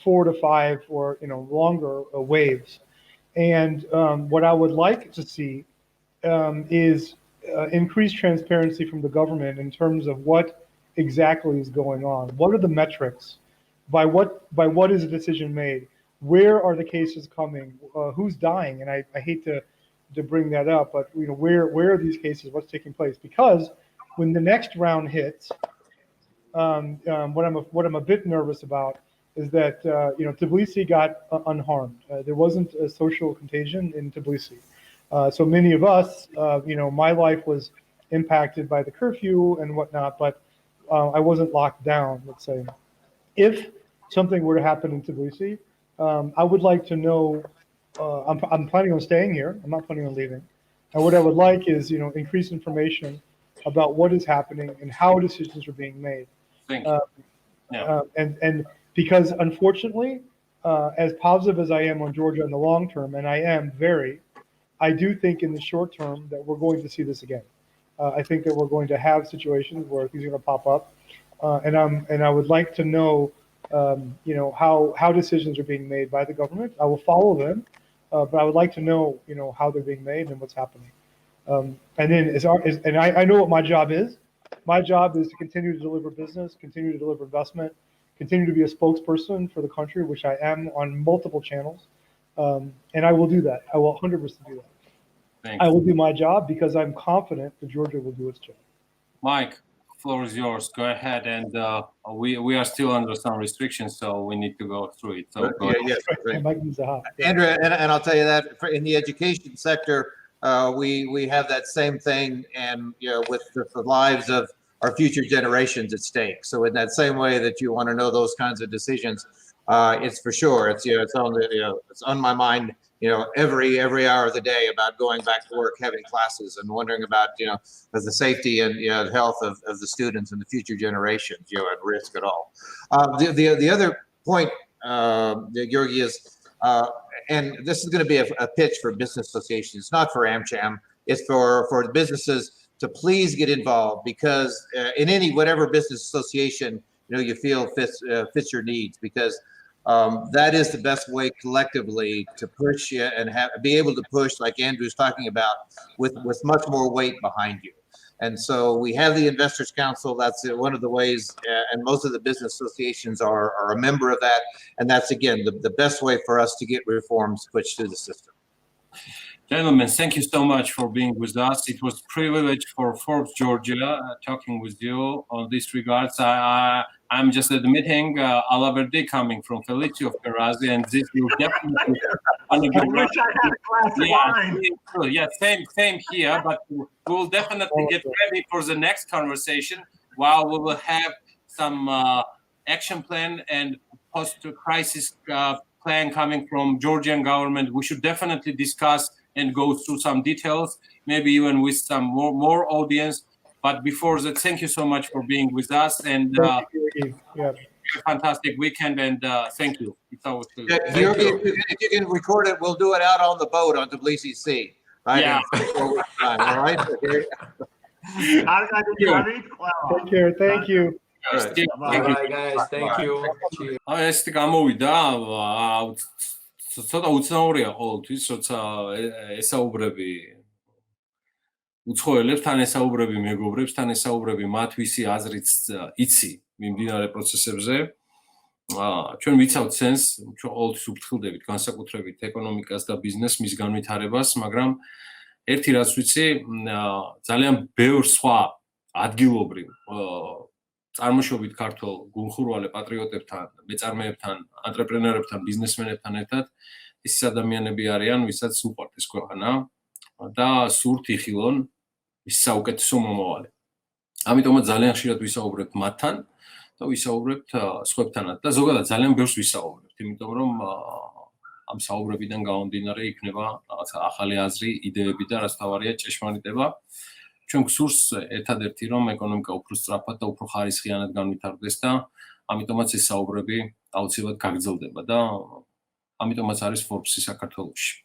4 to 5 or longer waves. And what I would like to see is increased transparency from the government in terms of what exactly is going on. What are the metrics? By what is a decision made? Where are the cases coming? Who's dying? And I hate to bring that up, but where are these cases? What's taking place? Because when the next round hits, what I'm a bit nervous about is that Tbilisi got unharmed. There wasn't a social contagion in Tbilisi. So many of us, my life was impacted by the curfew and whatnot, but I wasn't locked down, let's say. If something were to happen in Tbilisi, I would like to know, I'm planning on staying here. I'm not planning on leaving. And what I would like is, increased information about what is happening and how decisions are being made. And because unfortunately, as positive as I am on Georgia in the long term, and I do think in the short term that we're going to see this again. I think that we're going to have situations where things are going to pop up, and I would like to know, how decisions are being made by the government. I will follow them. but I would like to know, how they're being made and what's happening. And then I know what my job is. My job is to continue to deliver business, continue to deliver investment, continue to be a spokesperson for the country, which I am on multiple channels. And I will do that. I will 100% do that. Thanks. I will do my job because I'm confident that Georgia will do its job. Mike, floor is yours. Go ahead, and we are still under some restrictions, so we need to go through it. So go ahead. Yes, And Mike needs a hop. Andrew, and I'll tell you that in the education sector, we have that same thing, and with the lives of our future generations at stake. So in that same way that you want to know those kinds of decisions, it's for sure. It's it's on my mind. Every hour of the day about going back to work, having classes, and wondering about the safety and the health of the students and the future generations at risk at all. The other point, Giorgi, is and this is going to be a pitch for business associations. It's not for AmCham. It's for businesses to please get involved, because in whatever business association you feel fits your needs, because that is the best way collectively to push and be able to push, like Andrew's talking about, with much more weight behind you. And so we have the Investors Council. That's one of the ways, and most of the business associations are a member of that. And that's, again, the best way for us to get reforms pushed through the system. Gentlemen, thank you so much for being with us. It was a privilege for Forbes Georgia talking with you on this regards. I'm just admitting Alaverdi coming from Felicio of Ferraz, and this will definitely. I wish I had a glass of wine. Yeah, same here, but we'll definitely get ready for the next conversation, while we will have some action plan and post-crisis plan coming from Georgian government. We should definitely discuss and go through some details, maybe even with some more audience. But before that, thank you so much for being with us, and fantastic weekend, and thank you. It's always good. If you can record it, we'll do it out on the boat on Tbilisi Sea. Right? Yeah. Time, all right? Okay. Take care. Thank you. Bye, guys. Thank you. Cheers. ეს გამოვიდა ცოტა უცნაურია ყოველთვის, როცა ესაუბრები უცხოელებთან, ესაუბრები მეგობრებთან, ესაუბრები მათ ვისი აზრიც იცი მიმდინარე პროცესებზე. ჩვენ ვიცავთ სენს, ჩვენ ყოველთვის უფრთხილდებით განსაკუთრებით ეკონომიკას და ბიზნესს, მის განვითარებას, მაგრამ ერთი რაც ვიცი, ძალიან ბევრ სხვა ადგილობრივ წარმოშობით ქართველ გულხურვალე პატრიოტებთან, მეწარმეებთან, ანტრეპრენერებთან, ბიზნესმენებთან ერთად ის ადამიანები არიან, ვისაც უყვართ ეს ქვეყანა და სურთ იხილონ ის საუკეთესო მომავალი. ამიტომაც ძალიან ხშირად ვისაუბრებთ მათთან და ვისაუბრებთ სხვებთანაც და ზოგადად ძალიან ბევრს ვისაუბრებთ, იმიტომ რომ ამ საუბრებიდან გამომდინარე იქნება რაღაცა ახალი აზრი, იდეები და რაც თავარია ჭეშმარიტება. ჩვენ გსურს ერთადერთი რომ ეკონომიკა უფრო სწრაფად და უფრო ხარისხიანად განვითარდეს და ამიტომაც ეს საუბრები აუცილებლად გაგრძელდება და ამიტომაც არის Forbes-ი საქართველოში.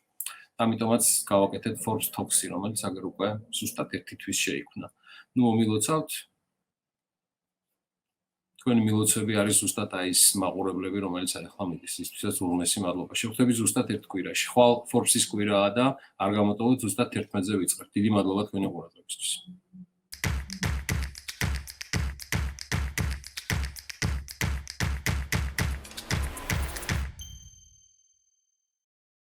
ამიტომაც გავაკეთეთ Forbes Talks-ი, რომელიც აგერ უკვე ზუსტად 1 თვის შეიქმნა. მომილოცავთ. თქვენი მილოცები არის ზუსტად აი ეს მაყურებლები, რომელიც ახლა მიდის, ისთვისაც უღრმესი მადლობა. შევხვდებით ზუსტად ერთ კვირაში. ხვალ Forbes-ის კვირაა და არ გამოტოვოთ ზუსტად 11-ზე ვიწყებთ. დიდი მადლობა თქვენი ყურადღებისთვის.